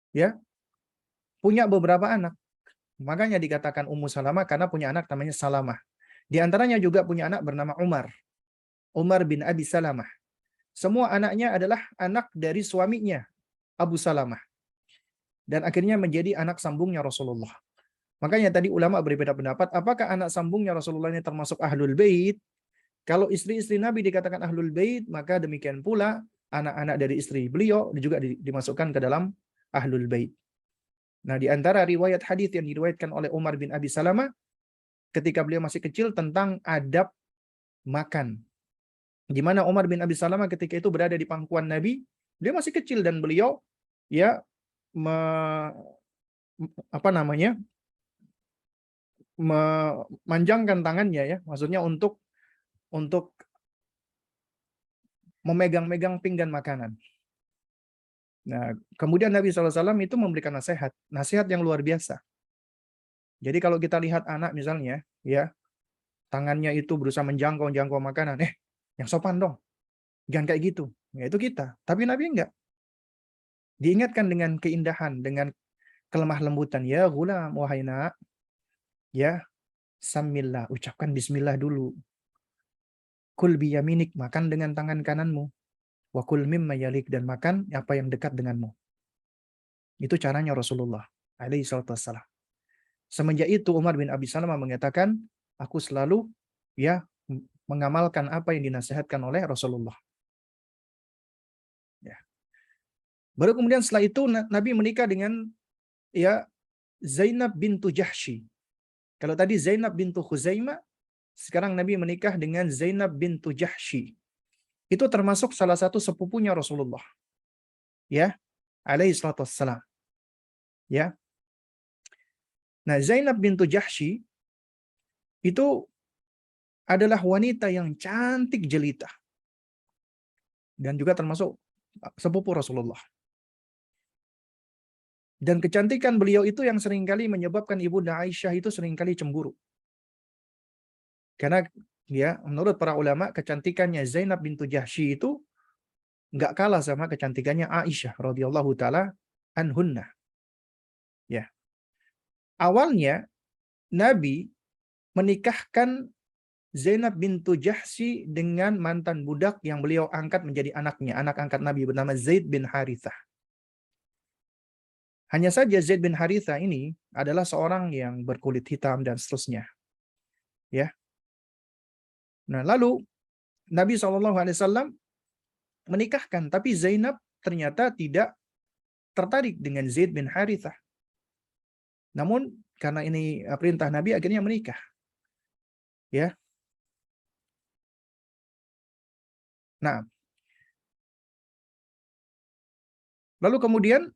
ya punya beberapa anak. Makanya dikatakan Ummu Salamah karena punya anak namanya Salamah. Di antaranya juga punya anak bernama Umar. Umar bin Abi Salamah. Semua anaknya adalah anak dari suaminya, Abu Salamah. Dan akhirnya menjadi anak sambungnya Rasulullah. Makanya tadi ulama berbeda pendapat, apakah anak sambungnya Rasulullah ini termasuk Ahlul Bait? Kalau istri-istri Nabi dikatakan Ahlul Bait, maka demikian pula anak-anak dari istri beliau juga dimasukkan ke dalam Ahlul Bait. Nah, di antara riwayat hadis yang diriwayatkan oleh Umar bin Abi Salamah ketika beliau masih kecil tentang adab makan. Di mana Umar bin Abi Salamah ketika itu berada di pangkuan Nabi, beliau masih kecil dan beliau ya apa namanya? memanjangkan tangannya ya, maksudnya untuk memegang-megang pinggan makanan. Nah, kemudian Nabi SAW itu memberikan nasihat yang luar biasa. Jadi kalau kita lihat anak misalnya, ya tangannya itu berusaha menjangkau makanan, yang sopan dong, jangan kayak gitu. Ya itu kita. Tapi Nabi enggak. Diingatkan dengan keindahan, dengan kelemah lembutan. Ya gulam, wahai nak, ya samillah, ucapkan bismillah dulu. Kul biyaminik, makan dengan tangan kananmu. Wa kul mimma yalik, dan makan apa yang dekat denganmu. Itu caranya Rasulullah alaihi salatu wassalam. Semenjak itu Umar bin Abi Salamah mengatakan, aku selalu ya mengamalkan apa yang dinasihatkan oleh Rasulullah. Ya. Baru kemudian setelah itu Nabi menikah dengan ya Zainab bintu Jahsy. Kalau tadi Zainab bintu Khuzaimah, sekarang Nabi menikah dengan Zainab bintu Jahsy. Itu termasuk salah satu sepupunya Rasulullah. Ya, alaihi salatu wassalam. Ya. Nah, Zainab bintu Jahsy itu adalah wanita yang cantik jelita dan juga termasuk sepupu Rasulullah. Dan kecantikan beliau itu yang seringkali menyebabkan Ibunda Aisyah itu seringkali cemburu. Karena ya, menurut para ulama, kecantikannya Zainab bintu Jahsy itu nggak kalah sama kecantikannya Aisyah radhiyallahu taala anhunna. Ya. Awalnya Nabi menikahkan Zainab bintu Jahsy dengan mantan budak yang beliau angkat menjadi anaknya, anak angkat Nabi bernama Zaid bin Harithah. Hanya saja Zaid bin Harithah ini adalah seorang yang berkulit hitam dan seterusnya. Ya. Nah, lalu Nabi SAW menikahkan, tapi Zainab ternyata tidak tertarik dengan Zaid bin Harithah. Namun karena ini perintah Nabi, akhirnya menikah. Ya. Nah, lalu kemudian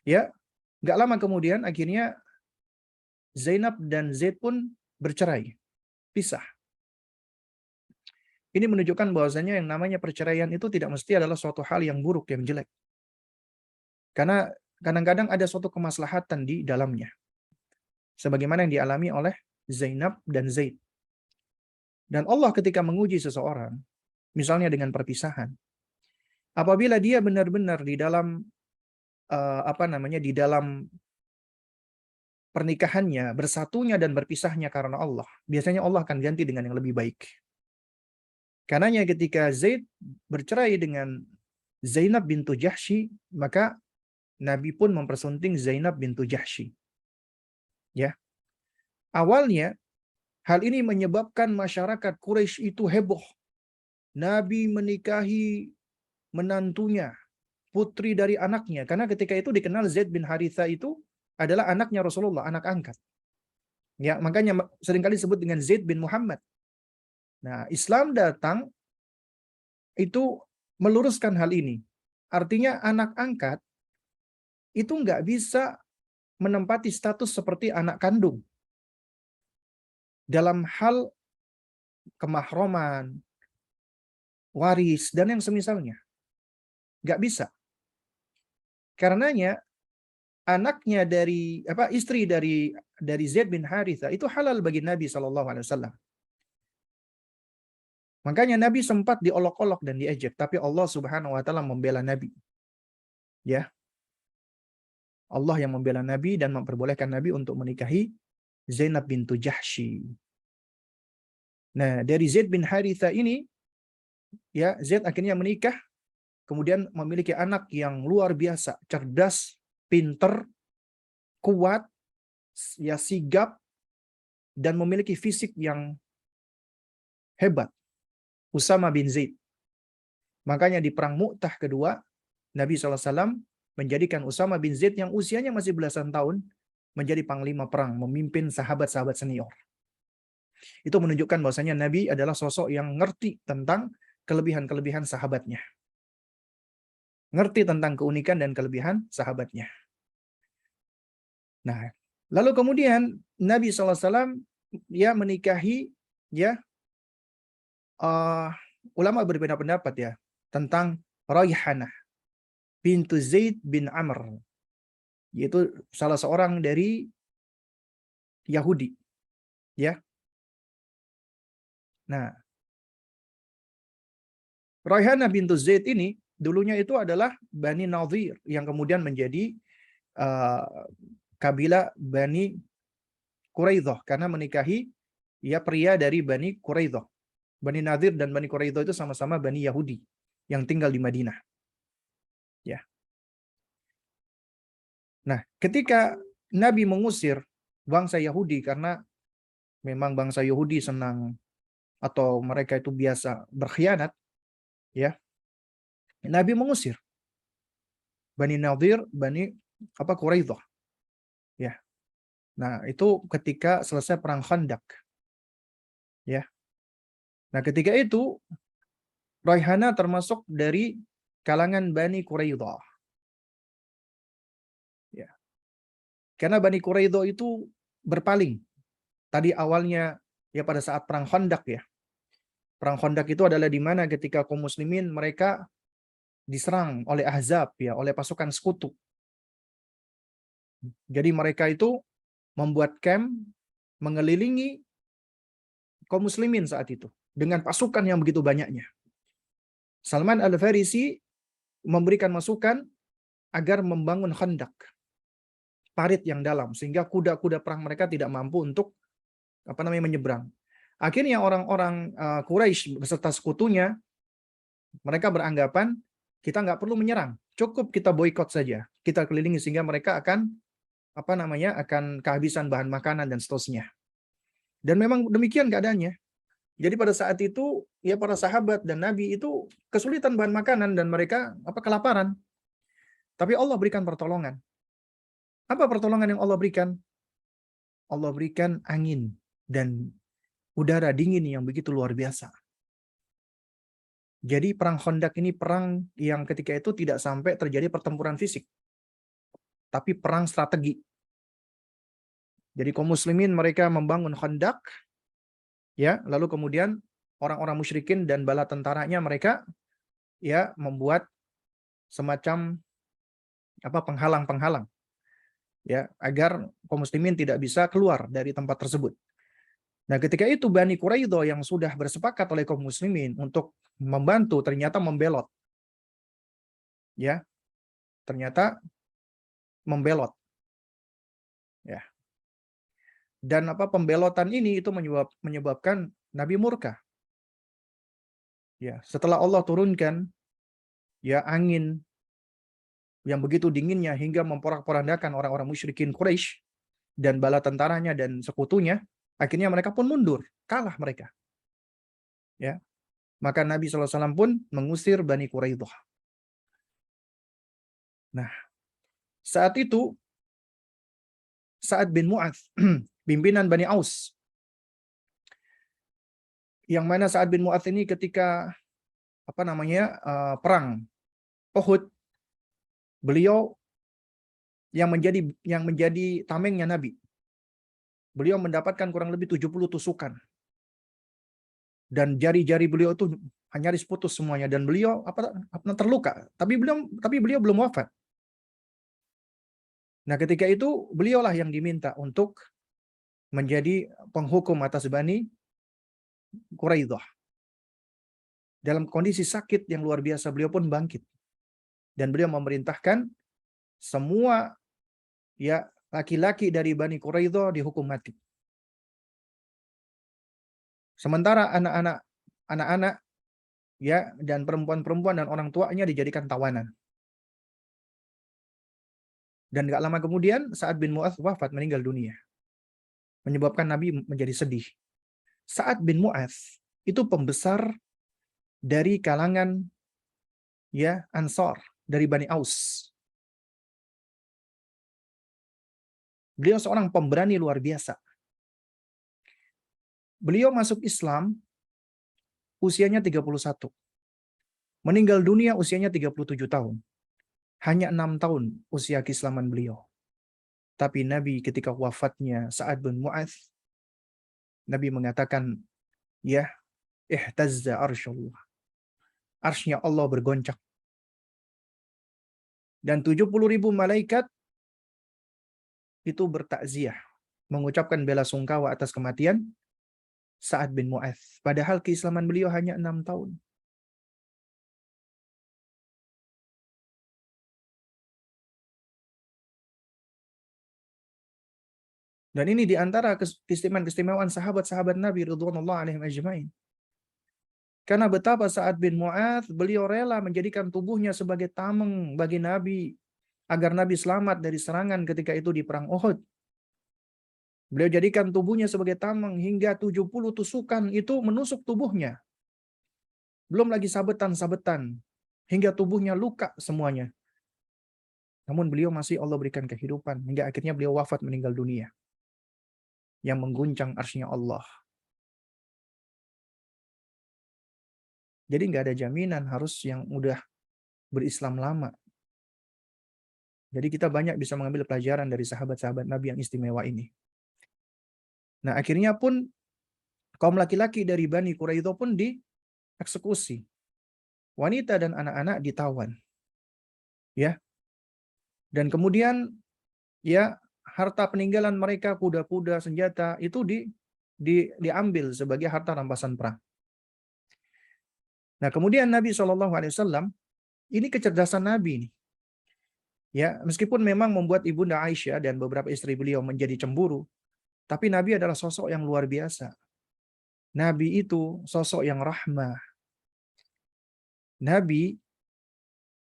ya, nggak lama kemudian akhirnya Zainab dan Zaid pun bercerai, pisah. Ini menunjukkan bahwasanya yang namanya perceraian itu tidak mesti adalah suatu hal yang buruk, yang jelek. Karena kadang-kadang ada suatu kemaslahatan di dalamnya. Sebagaimana yang dialami oleh Zainab dan Zaid. Dan Allah ketika menguji seseorang, misalnya dengan perpisahan, apabila dia benar-benar di dalam di dalam pernikahannya, bersatunya dan berpisahnya karena Allah, biasanya Allah akan ganti dengan yang lebih baik. Karenanya ketika Zaid bercerai dengan Zainab bintu Jahsy, maka Nabi pun mempersunting Zainab bintu Jahsy. Ya. Awalnya hal ini menyebabkan masyarakat Quraisy itu heboh. Nabi menikahi menantunya, putri dari anaknya. Karena ketika itu dikenal Zaid bin Haritha itu adalah anaknya Rasulullah, anak angkat. Ya, makanya seringkali disebut dengan Zaid bin Muhammad. Nah, Islam datang itu meluruskan hal ini. Artinya anak angkat itu nggak bisa menempati status seperti anak kandung. Dalam hal kemahroman, waris, dan yang semisalnya. Nggak bisa. Karenanya anaknya istri dari Zaid bin Haritha itu halal bagi Nabi SAW. Makanya Nabi sempat diolok-olok dan diejek, tapi Allah Subhanahu wa taala membela Nabi. Ya. Allah yang membela Nabi dan memperbolehkan Nabi untuk menikahi Zainab bintu Jahsy. Nah, dari Zaid bin Haritha ini ya, Zaid akhirnya menikah, kemudian memiliki anak yang luar biasa, cerdas, pinter, kuat, ya sigap, dan memiliki fisik yang hebat. Usama bin Zaid. Makanya di perang Mu'tah kedua, Nabi SAW menjadikan Usama bin Zaid yang usianya masih belasan tahun menjadi panglima perang, memimpin sahabat-sahabat senior. Itu menunjukkan bahwasanya Nabi adalah sosok yang ngerti tentang kelebihan-kelebihan sahabatnya. Ngerti tentang keunikan dan kelebihan sahabatnya. Nah, lalu kemudian Nabi SAW ya menikahi ya ulama berbeda pendapat ya tentang Raihanah bintu Zaid bin Amr, yaitu salah seorang dari Yahudi, ya. Nah, Raihanah bintu Zaid ini dulunya itu adalah Bani Nadhir yang kemudian menjadi kabilah Bani Quraidah karena menikahi ya pria dari Bani Quraidah. Bani Nadhir dan Bani Quraidah itu sama-sama Bani Yahudi yang tinggal di Madinah. Ya. Nah, ketika Nabi mengusir bangsa Yahudi karena memang bangsa Yahudi senang atau mereka itu biasa berkhianat, ya. Nabi mengusir Bani Nadhir, Bani Quraidah. Ya. Nah, itu ketika selesai perang Khandaq. Ya. Nah, ketika itu Raihana termasuk dari kalangan Bani Quraidah. Ya. Karena Bani Quraidah itu berpaling. Tadi awalnya ya pada saat perang Khandaq ya. Perang Khandaq itu adalah di mana ketika kaum muslimin mereka diserang oleh Ahzab ya, oleh pasukan sekutu. Jadi mereka itu membuat camp mengelilingi kaum muslimin saat itu dengan pasukan yang begitu banyaknya. Salman Al-Farisi memberikan masukan agar membangun khandak, parit yang dalam, sehingga kuda-kuda perang mereka tidak mampu untuk menyeberang. Akhirnya orang-orang Quraisy beserta sekutunya mereka beranggapan kita nggak perlu menyerang, cukup kita boikot saja, kita kelilingi sehingga mereka akan akan kehabisan bahan makanan dan seterusnya. Dan memang demikian keadaannya. Jadi pada saat itu ya para sahabat dan Nabi itu kesulitan bahan makanan dan mereka kelaparan. Tapi Allah berikan pertolongan. Apa pertolongan yang Allah berikan? Allah berikan angin dan udara dingin yang begitu luar biasa. Jadi perang Khandaq ini perang yang ketika itu tidak sampai terjadi pertempuran fisik, tapi perang strategi. Jadi kaum muslimin mereka membangun Khandaq, ya, lalu kemudian orang-orang musyrikin dan bala tentaranya mereka ya membuat semacam penghalang-penghalang, ya, agar kaum muslimin tidak bisa keluar dari tempat tersebut. Nah, ketika itu Bani Quraidah yang sudah bersepakat oleh kaum muslimin untuk membantu ternyata membelot. Ya. Ternyata membelot. Ya. Dan pembelotan ini itu menyebabkan Nabi murka. Ya, setelah Allah turunkan ya angin yang begitu dinginnya hingga memporak-porandakan orang-orang musyrikin Quraisy dan bala tentaranya dan sekutunya, akhirnya mereka pun mundur, kalah mereka. Ya. Maka Nabi SAW pun mengusir Bani Quraidah. Nah, saat itu Sa'ad bin Mu'adz, pimpinan Bani Aus, yang mana Sa'ad bin Mu'adz ini ketika perang Uhud, beliau yang menjadi tamengnya Nabi. Beliau mendapatkan kurang lebih 70 tusukan. Dan jari-jari beliau itu nyaris putus semuanya dan beliau terluka, tapi beliau belum wafat. Nah, ketika itu beliaulah yang diminta untuk menjadi penghukum atas Bani Quraidah. Dalam kondisi sakit yang luar biasa, beliau pun bangkit. Dan beliau memerintahkan semua ya laki-laki dari Bani Quraidah dihukum mati. Sementara anak-anak ya dan perempuan-perempuan dan orang tuanya dijadikan tawanan. Dan gak lama kemudian Sa'ad bin Mu'adz wafat, meninggal dunia. Menyebabkan Nabi menjadi sedih. Sa'ad bin Mu'adz itu pembesar dari kalangan ya Ansar, dari Bani Aus. Beliau seorang pemberani luar biasa. Beliau masuk Islam usianya 31. Meninggal dunia usianya 37 tahun. Hanya 6 tahun usia keislaman beliau. Tapi Nabi ketika wafatnya Sa'ad bin Mu'adz, Nabi mengatakan, ya, ihtazza arsyullah. Arsy-Nya Allah bergoncang. Dan 70.000 malaikat itu bertakziah, mengucapkan bela sungkawa atas kematian Sa'ad bin Mu'adz. Padahal keislaman beliau hanya 6 tahun. Dan ini diantara keistimewaan sahabat-sahabat Nabi Ridwanullah alaihim ajma'in. Karena betapa Sa'ad bin Mu'adz, beliau rela menjadikan tubuhnya sebagai tameng bagi Nabi, agar Nabi selamat dari serangan ketika itu di perang Uhud. Beliau jadikan tubuhnya sebagai tameng hingga 70 tusukan itu menusuk tubuhnya. Belum lagi sabetan-sabetan, hingga tubuhnya luka semuanya. Namun beliau masih Allah berikan kehidupan, hingga akhirnya beliau wafat, meninggal dunia. Yang mengguncang arsy-Nya Allah. Jadi nggak ada jaminan harus yang udah berislam lama. Jadi kita banyak bisa mengambil pelajaran dari sahabat-sahabat Nabi yang istimewa ini. Nah, akhirnya pun kaum laki-laki dari Bani Quraidah pun dieksekusi. Wanita dan anak-anak ditawan. Ya. Dan kemudian ya harta peninggalan mereka, kuda-kuda, senjata itu diambil sebagai harta rampasan perang. Nah, kemudian Nabi SAW, ini kecerdasan Nabi nih. Ya, meskipun memang membuat Ibunda Aisyah dan beberapa istri beliau menjadi cemburu, tapi Nabi adalah sosok yang luar biasa. Nabi itu sosok yang rahmah. Nabi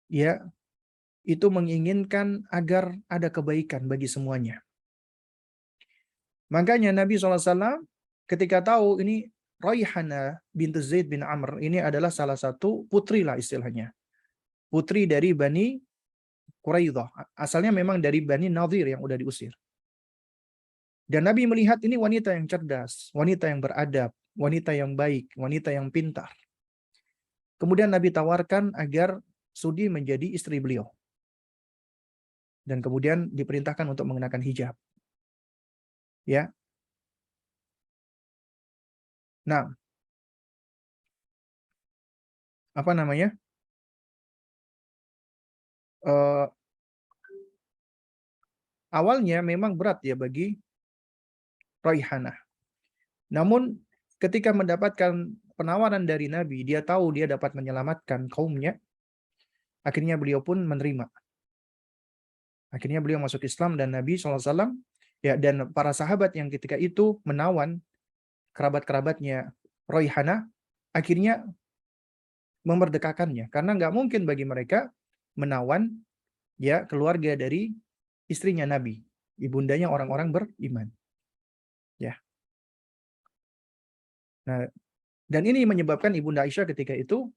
ya itu menginginkan agar ada kebaikan bagi semuanya. Makanya Nabi SAW ketika tahu ini Raihana bintu Zaid bin Amr ini adalah salah satu putri lah istilahnya. Putri dari Bani Quraidah. Asalnya memang dari Bani Nadir yang udah diusir. Dan Nabi melihat ini wanita yang cerdas, wanita yang beradab, wanita yang baik, wanita yang pintar. Kemudian Nabi tawarkan agar sudi menjadi istri beliau. Dan kemudian diperintahkan untuk mengenakan hijab. Ya. Nah, apa namanya? Uh, Awalnya memang berat ya bagi Raihanah. Namun ketika mendapatkan penawaran dari Nabi, dia tahu dia dapat menyelamatkan kaumnya, akhirnya beliau pun menerima. Akhirnya beliau masuk Islam dan Nabi SAW ya dan para sahabat yang ketika itu menawan kerabat-kerabatnya Raihanah, akhirnya memerdekakannya karena nggak mungkin bagi mereka menawan ya keluarga dari istrinya Nabi, ibundanya orang-orang beriman. Ya. Nah, dan ini menyebabkan Ibunda Aisyah ketika itu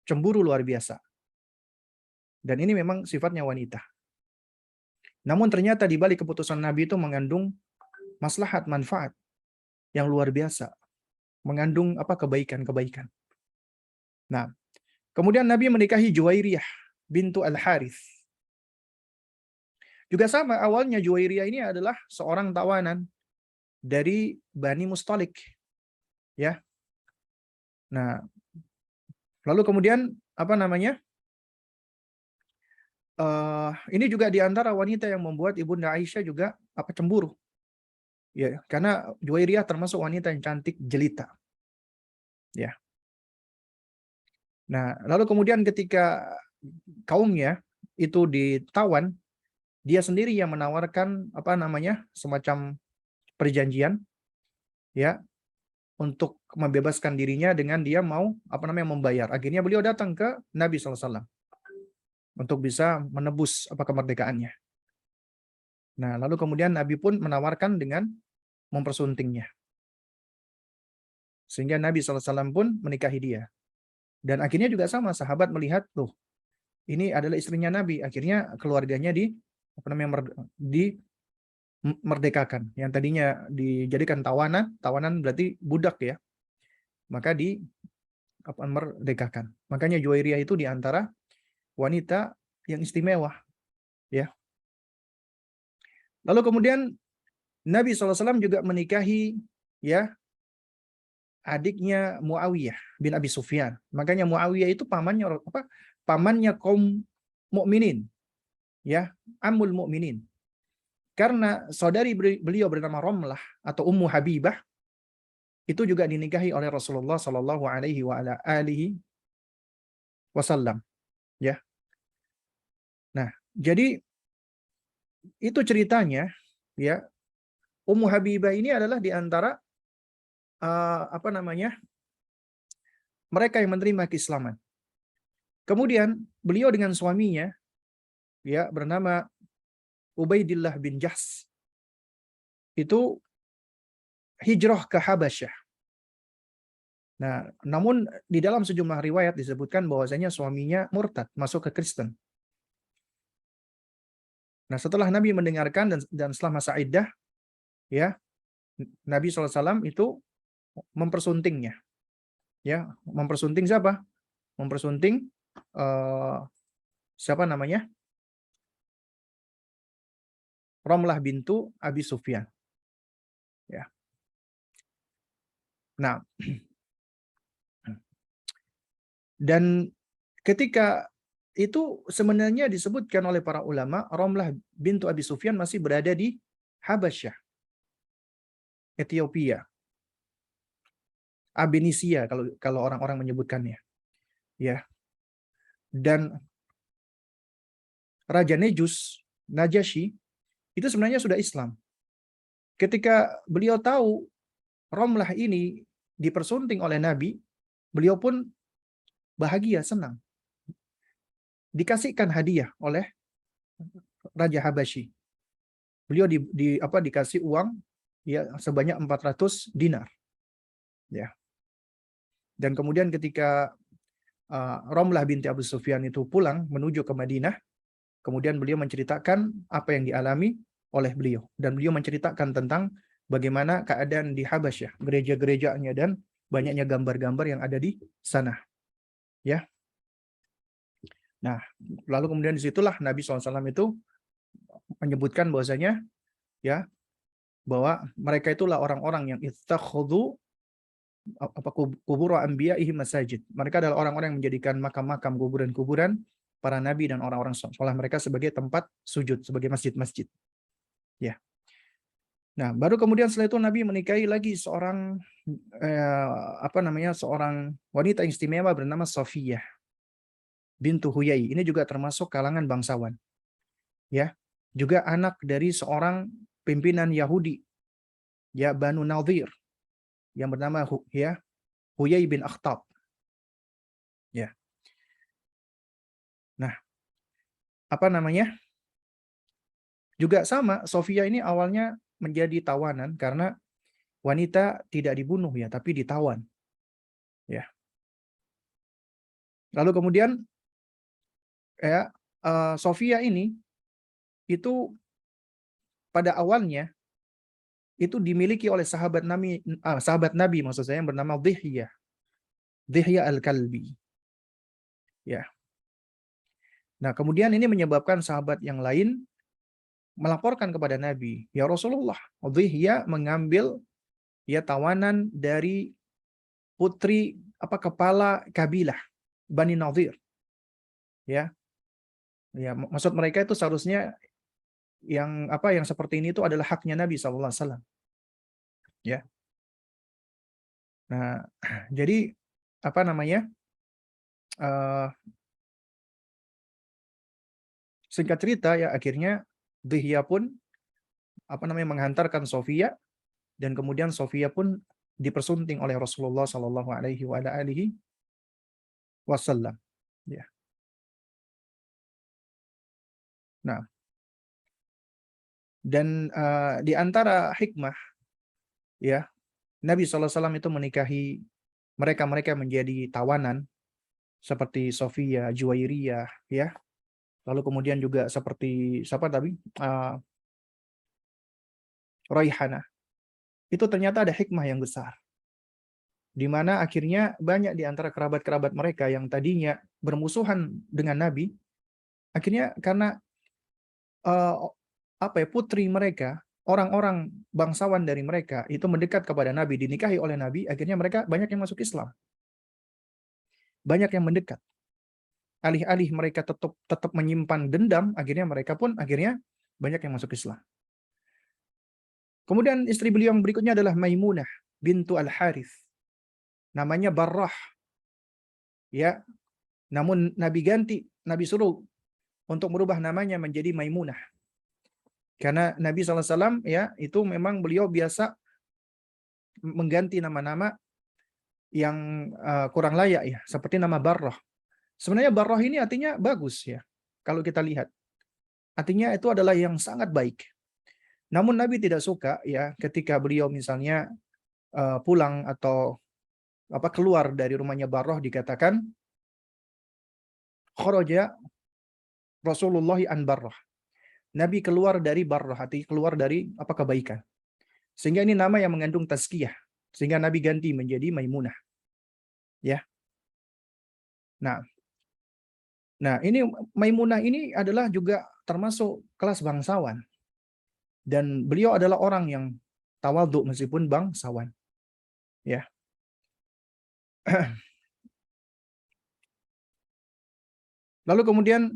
cemburu luar biasa. Dan ini memang sifatnya wanita. Namun ternyata di balik keputusan Nabi itu mengandung maslahat, manfaat yang luar biasa. Mengandung apa kebaikan-kebaikan. Nah, kemudian Nabi menikahi Juwairiyah bintu Al-Harith. Juga sama, awalnya Juwairiyah ini adalah seorang tawanan dari Bani Mustalik. Ya. Nah, lalu kemudian apa namanya? Ini juga di antara wanita yang membuat Ibunda Aisyah juga apa cemburu. Ya, karena Juwairiyah termasuk wanita yang cantik jelita. Ya. Nah, lalu kemudian ketika kaumnya itu ditawan, dia sendiri yang menawarkan apa namanya? Semacam perjanjian ya untuk membebaskan dirinya dengan dia mau apa namanya membayar. Akhirnya beliau datang ke Nabi SAW untuk bisa menebus apa kemerdekaannya. Nah, lalu kemudian Nabi pun menawarkan dengan mempersuntingnya. Sehingga Nabi SAW pun menikahi dia. Dan akhirnya juga sama, sahabat melihat, loh, ini adalah istrinya Nabi. Akhirnya keluarganya apa namanya dimerdekakan. Yang tadinya dijadikan tawanan berarti budak ya. Maka merdekakan. Makanya Juwairiyah itu diantara wanita yang istimewa. Ya. Lalu kemudian Nabi SAW juga menikahi ya adiknya Muawiyah bin Abi Sufyan. Makanya Muawiyah itu pamannya apa? Pamannya kaum mukminin. Ya, Ammul Mukminin. Karena saudari beliau bernama Romlah atau Ummu Habibah itu juga dinikahi oleh Rasulullah Shallallahu alaihi wasallam, ya. Nah, jadi itu ceritanya ya. Ummu Habibah ini adalah di antara apa namanya? Mereka yang menerima keislaman. Kemudian beliau dengan suaminya ya bernama Ubaidillah bin Jahs itu hijrah ke Habasyah. Nah, namun di dalam sejumlah riwayat disebutkan bahwasanya suaminya murtad, masuk ke Kristen. Nah, setelah Nabi mendengarkan dan setelah masa iddah, ya, Nabi SAW itu mempersuntingnya. Ya, mempersunting siapa? Mempersunting siapa namanya? Romlah bintu Abi Sufyan. Ya. Nah, dan ketika itu sebenarnya disebutkan oleh para ulama, Romlah bintu Abi Sufyan masih berada di Habasyah, Ethiopia, Abenisia kalau kalau orang-orang menyebutkannya, ya. Dan Raja Nejus, Najasyi, itu sebenarnya sudah Islam. Ketika beliau tahu Romlah ini dipersunting oleh Nabi, beliau pun bahagia, senang. Dikasihkan hadiah oleh Raja Habasyi. Beliau dikasih uang ya sebanyak 400 dinar. Ya. Dan kemudian ketika Romlah binti Abu Sufyan itu pulang menuju ke Madinah, kemudian beliau menceritakan apa yang dialami oleh beliau, dan beliau menceritakan tentang bagaimana keadaan di Habasyah, gereja-gerejanya dan banyaknya gambar-gambar yang ada di sana. Ya. Nah, lalu kemudian disitulah Nabi SAW itu menyebutkan bahwasanya ya bahwa mereka itulah orang-orang yang ittakhadhu kubur anbiya'ihim masajid. Mereka adalah orang-orang yang menjadikan makam-makam, kuburan-kuburan para nabi dan orang-orang saleh mereka sebagai tempat sujud, sebagai masjid-masjid. Ya. Nah, baru kemudian setelah itu Nabi menikahi lagi seorang seorang wanita istimewa bernama Safiyah bintu Huyai. Ini juga termasuk kalangan bangsawan. Ya. Juga anak dari seorang pimpinan Yahudi, ya, Banu Nadhir, yang bernama Huyai bin Akhtab. Ya. Nah, juga sama, Sofia ini awalnya menjadi tawanan karena wanita tidak dibunuh ya, tapi ditawan. Ya. Lalu kemudian ya Sofia ini itu pada awalnya itu dimiliki oleh sahabat Nabi maksud saya yang bernama Dhihyah Al-Kalbi. Ya. Nah, kemudian ini menyebabkan sahabat yang lain melaporkan kepada Nabi, "Ya Rasulullah, Dhihyah mengambil ya tawanan dari putri kepala kabilah Bani Nadhir." Ya. Ya, maksud mereka itu seharusnya yang seperti ini itu adalah haknya Nabi SAW. Ya. Nah, jadi Uh, singkat cerita ya akhirnya Dhihyah pun menghantarkan Sofia, dan kemudian Sofia pun dipersunting oleh Rasulullah Shallallahu Alaihi Wasallam. Ya. Nah, dan di antara hikmah ya Nabi SAW itu menikahi mereka menjadi tawanan seperti Sofia, Juwairiyah, ya. Lalu kemudian juga seperti siapa tadi? Raihana. Itu ternyata ada hikmah yang besar. Di mana akhirnya banyak di antara kerabat-kerabat mereka yang tadinya bermusuhan dengan Nabi, akhirnya karena putri mereka, orang-orang bangsawan dari mereka itu mendekat kepada Nabi, dinikahi oleh Nabi, akhirnya mereka banyak yang masuk Islam. Banyak yang mendekat. Alih-alih mereka tetap menyimpan dendam, akhirnya mereka pun banyak yang masuk Islam. Kemudian istri beliau yang berikutnya adalah Maimunah bintu Al-Harith. Namanya Barrah. Ya. Namun Nabi suruh untuk merubah namanya menjadi Maimunah. Karena Nabi SAW ya itu memang beliau biasa mengganti nama-nama yang kurang layak ya, seperti nama Barrah. Sebenarnya Barrah ini artinya bagus ya. Kalau kita lihat, artinya itu adalah yang sangat baik. Namun Nabi tidak suka ya ketika beliau misalnya pulang atau keluar dari rumahnya Barrah dikatakan kharaja Rasulullah an Barrah. Nabi keluar dari Barrah, artinya keluar dari kebaikan. Sehingga ini nama yang mengandung tazkiyah. Sehingga Nabi ganti menjadi Maimunah. Ya. Nah, ini Maimunah ini adalah juga termasuk kelas bangsawan. Dan beliau adalah orang yang tawadhu meskipun bangsawan. Ya. Lalu kemudian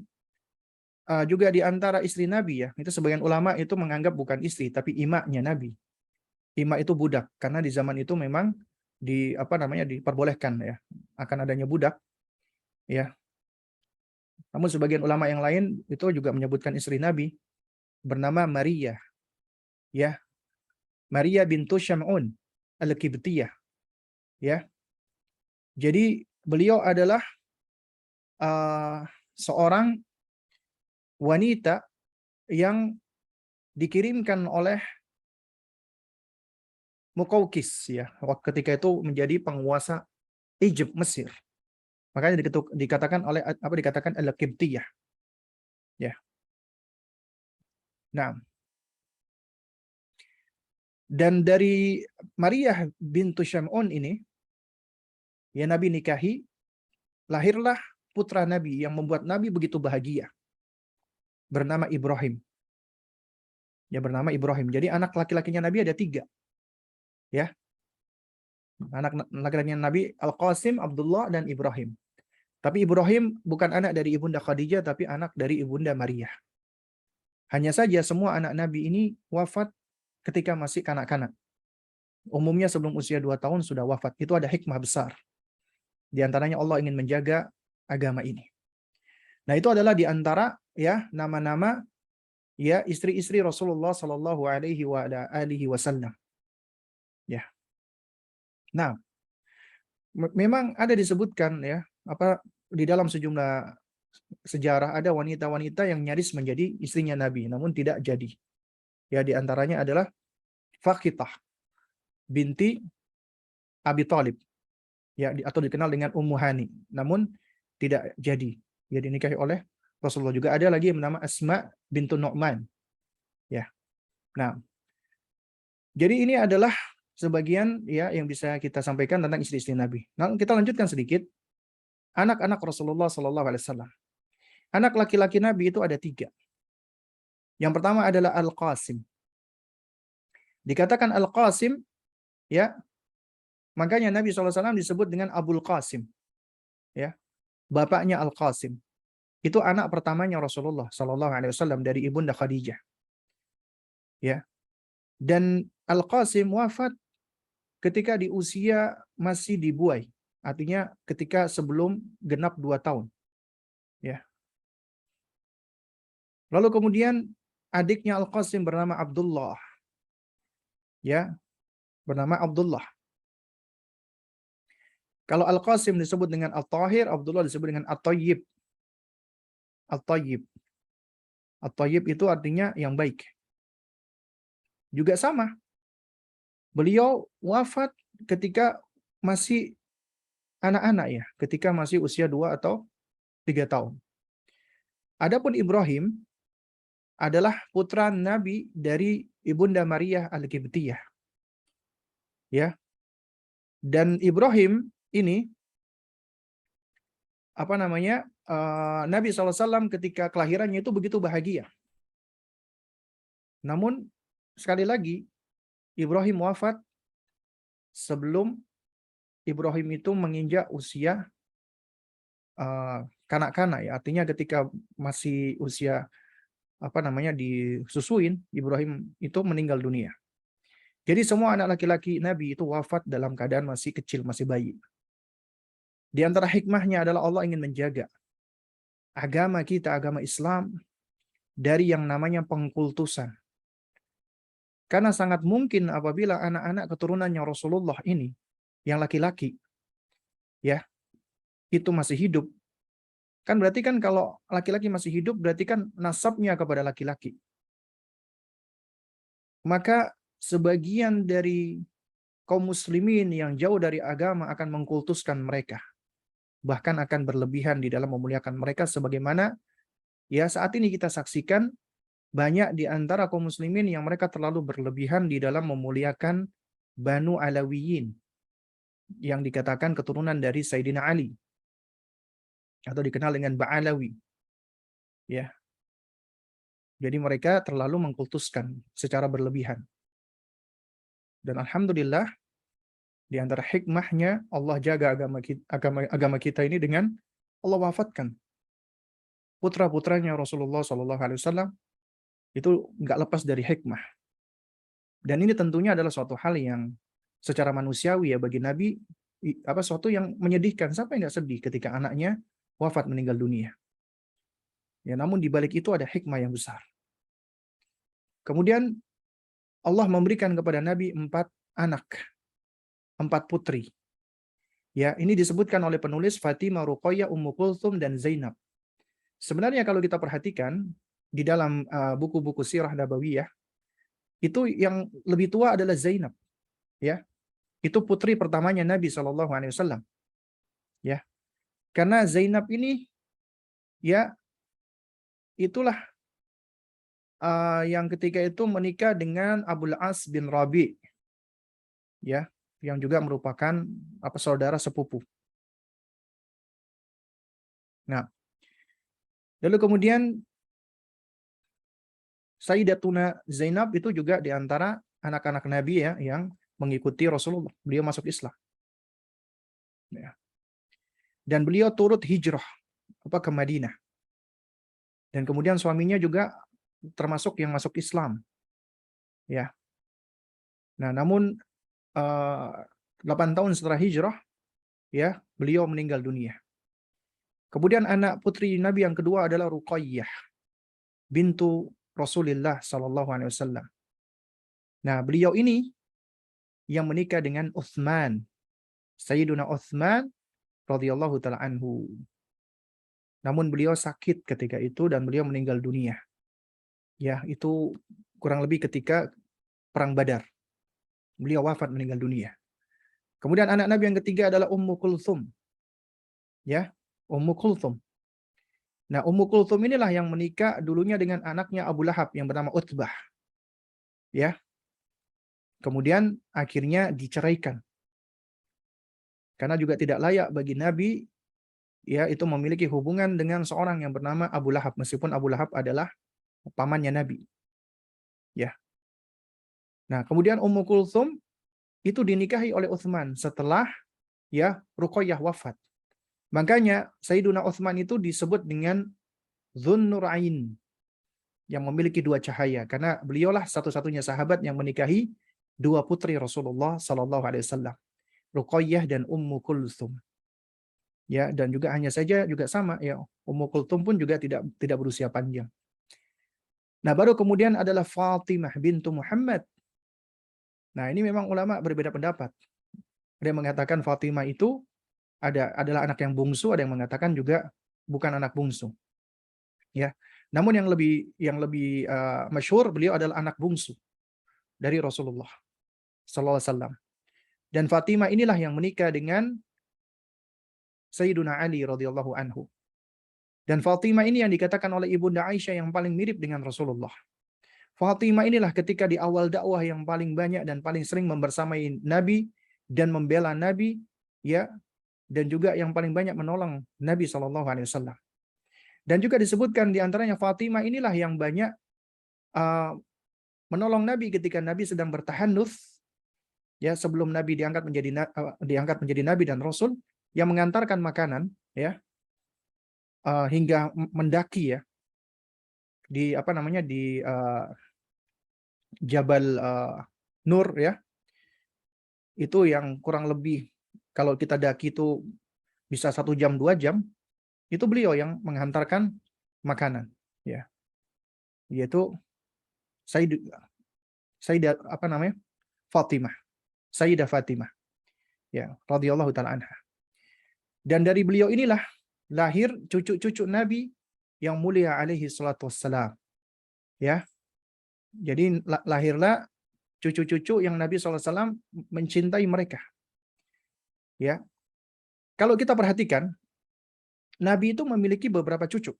juga di antara istri Nabi ya, itu sebagian ulama itu menganggap bukan istri tapi imaknya Nabi. Ima itu budak karena di zaman itu memang diperbolehkan ya akan adanya budak ya. Namun sebagian ulama yang lain itu juga menyebutkan istri Nabi bernama Maria ya, Maria bintu Syam'un Al-Qibtiyah ya. Jadi beliau adalah seorang wanita yang dikirimkan oleh Muqawqis ya, ketika itu menjadi penguasa Egypt, Mesir. Makanya dikatakan Al-Qibtiyah ya. Nah, dan dari Maria bintu Syam'un ini ya Nabi nikahi, lahirlah putra Nabi yang membuat Nabi begitu bahagia, bernama Ibrahim. Ya, bernama Ibrahim. Jadi anak laki-lakinya Nabi ada 3. Ya. Anak laki-lakinya Nabi Al-Qasim, Abdullah, dan Ibrahim. Tapi Ibrahim bukan anak dari ibunda Khadijah, tapi anak dari ibunda Maria. Hanya saja semua anak Nabi ini wafat ketika masih kanak-kanak. Umumnya sebelum usia 2 tahun sudah wafat. Itu ada hikmah besar. Di antaranya Allah ingin menjaga agama ini. Nah, itu adalah di antara ya nama-nama ya istri-istri Rasulullah Shallallahu alaihi wasallam. Ya. Nah, memang ada disebutkan ya di dalam sejumlah sejarah ada wanita-wanita yang nyaris menjadi istrinya Nabi namun tidak jadi. Ya, di antaranya adalah Faqitah binti Abi Thalib. Ya, atau dikenal dengan Ummu Hani. Namun tidak jadi. Ya, dinikahi oleh Rasulullah. Juga ada lagi yang bernama Asma bintu Nu'man. Ya. Nah, jadi ini adalah sebagian ya yang bisa kita sampaikan tentang istri-istri Nabi. Nah, kita lanjutkan sedikit. Anak-anak Rasulullah Sallallahu Alaihi Wasallam. Anak laki-laki Nabi itu ada 3. Yang pertama adalah Al-Qasim. Dikatakan Al-Qasim, ya, makanya Nabi SAW disebut dengan Abul Qasim. Ya, bapaknya Al-Qasim. Itu anak pertamanya Rasulullah SAW dari ibunda Khadijah. Ya, dan Al-Qasim wafat ketika di usia masih dibuai. Artinya ketika sebelum genap 2 tahun. Ya. Lalu kemudian adiknya Al-Qasim bernama Abdullah. Ya, bernama Abdullah. Kalau Al-Qasim disebut dengan At-Tahir, Abdullah disebut dengan At-Tayyib. At-Tayyib. At-Tayyib itu artinya yang baik. Juga sama. Beliau wafat ketika masih anak-anak ya, ketika masih usia 2 atau 3 tahun. Adapun Ibrahim adalah putra Nabi dari ibunda Maria Al-Qibtiyah. Ya. Dan Ibrahim ini Nabi SAW ketika kelahirannya itu begitu bahagia. Namun sekali lagi Ibrahim wafat sebelum Ibrahim itu menginjak usia kanak-kanak ya. Artinya ketika masih usia disusuin, Ibrahim itu meninggal dunia. Jadi semua anak laki-laki Nabi itu wafat dalam keadaan masih kecil, masih bayi. Di antara hikmahnya adalah Allah ingin menjaga agama kita, agama Islam, dari yang namanya pengkultusan. Karena sangat mungkin apabila anak-anak keturunannya Rasulullah ini, yang laki-laki, ya, itu masih hidup. Kan berarti kan kalau laki-laki masih hidup, berarti kan nasabnya kepada laki-laki. Maka sebagian dari kaum muslimin yang jauh dari agama akan mengkultuskan mereka. Bahkan akan berlebihan di dalam memuliakan mereka sebagaimana ya saat ini kita saksikan banyak di antara kaum muslimin yang mereka terlalu berlebihan di dalam memuliakan Banu Alawiyin yang dikatakan keturunan dari Sayyidina Ali atau dikenal dengan Ba'alawi. Ya. Jadi mereka terlalu mengkultuskan secara berlebihan. Dan alhamdulillah di antara hikmahnya Allah jaga agama kita ini dengan Allah wafatkan putra-putranya Rasulullah SAW itu nggak lepas dari hikmah. Dan ini tentunya adalah suatu hal yang secara manusiawi ya bagi Nabi suatu yang menyedihkan. Siapa yang nggak sedih ketika anaknya wafat meninggal dunia? Ya, namun di balik itu ada hikmah yang besar. Kemudian Allah memberikan kepada Nabi 4 anak, 4 putri. Ya, ini disebutkan oleh penulis Fatimah, Ruqayyah, Ummu Kulthum dan Zainab. Sebenarnya kalau kita perhatikan di dalam buku-buku sirah nabawiyah, itu yang lebih tua adalah Zainab. Ya, itu putri pertamanya Nabi SAW. Ya, karena Zainab ini ya itulah yang ketika itu menikah dengan Abul As bin Rabi, ya, yang juga merupakan saudara sepupu. Nah, lalu kemudian Sayyidatuna Zainab itu juga di antara anak-anak Nabi ya yang mengikuti Rasulullah. Beliau masuk Islam. Ya. Dan beliau turut hijrah ke Madinah. Dan kemudian suaminya juga termasuk yang masuk Islam. Ya. Nah, namun 8 tahun setelah hijrah ya, beliau meninggal dunia. Kemudian anak putri Nabi yang kedua adalah Ruqayyah bintu Rasulullah SAW. Nah, beliau ini yang menikah dengan Utsman, Sayyiduna Utsman radhiyallahu taala anhu. Namun beliau sakit ketika itu dan beliau meninggal dunia. Ya, itu kurang lebih ketika perang Badar. Beliau wafat meninggal dunia. Kemudian anak Nabi yang ketiga adalah Ummu Kulthum. Ya, Ummu Kulthum. Nah, Ummu Kulthum inilah yang menikah dulunya dengan anaknya Abu Lahab yang bernama Utbah. Ya. Kemudian akhirnya diceraikan. Karena juga tidak layak bagi Nabi ya itu memiliki hubungan dengan seorang yang bernama Abu Lahab meskipun Abu Lahab adalah pamannya Nabi. Ya. Nah, kemudian Ummu Kulthum itu dinikahi oleh Utsman setelah ya Ruqayyah wafat. Makanya Sayyiduna Utsman itu disebut dengan Dzunnurain yang memiliki 2 cahaya karena beliaulah satu-satunya sahabat yang menikahi 2 putri Rasulullah sallallahu alaihi wasallam, Ruqayyah dan Ummu Kulthum. Ya, dan juga hanya saja juga sama ya, Ummu Kulthum pun juga tidak berusia panjang. Nah, baru kemudian adalah Fatimah bintu Muhammad. Nah, ini memang ulama berbeda pendapat. Ada yang mengatakan Fatimah itu adalah anak yang bungsu, ada yang mengatakan juga bukan anak bungsu. Ya. Namun yang lebih masyhur beliau adalah anak bungsu dari Rasulullah sallallahu alaihi wasallam. Dan Fatimah inilah yang menikah dengan Sayyiduna Ali radhiyallahu anhu. Dan Fatimah ini yang dikatakan oleh Ibunda Aisyah yang paling mirip dengan Rasulullah. Fatimah inilah ketika di awal dakwah yang paling banyak dan paling sering membersamai Nabi dan membela Nabi ya, dan juga yang paling banyak menolong Nabi sallallahu alaihi wasallam. Dan juga disebutkan di antaranya Fatimah inilah yang banyak menolong Nabi ketika Nabi sedang bertahannuts ya sebelum Nabi diangkat menjadi Nabi dan Rasul, yang mengantarkan makanan ya hingga mendaki ya di Jabal Nur ya, itu yang kurang lebih kalau kita daki itu bisa 1 jam 2 jam, itu beliau yang menghantarkan makanan ya, yaitu Sayyidah Fatimah, Sayyidah Fatimah ya radhiyallahu taala anha. Dan dari beliau inilah lahir cucu-cucu Nabi yang mulia alaihi salatu wassalam ya. Jadi lahirlah cucu-cucu yang Nabi SAW mencintai mereka. Ya, kalau kita perhatikan, Nabi itu memiliki beberapa cucu.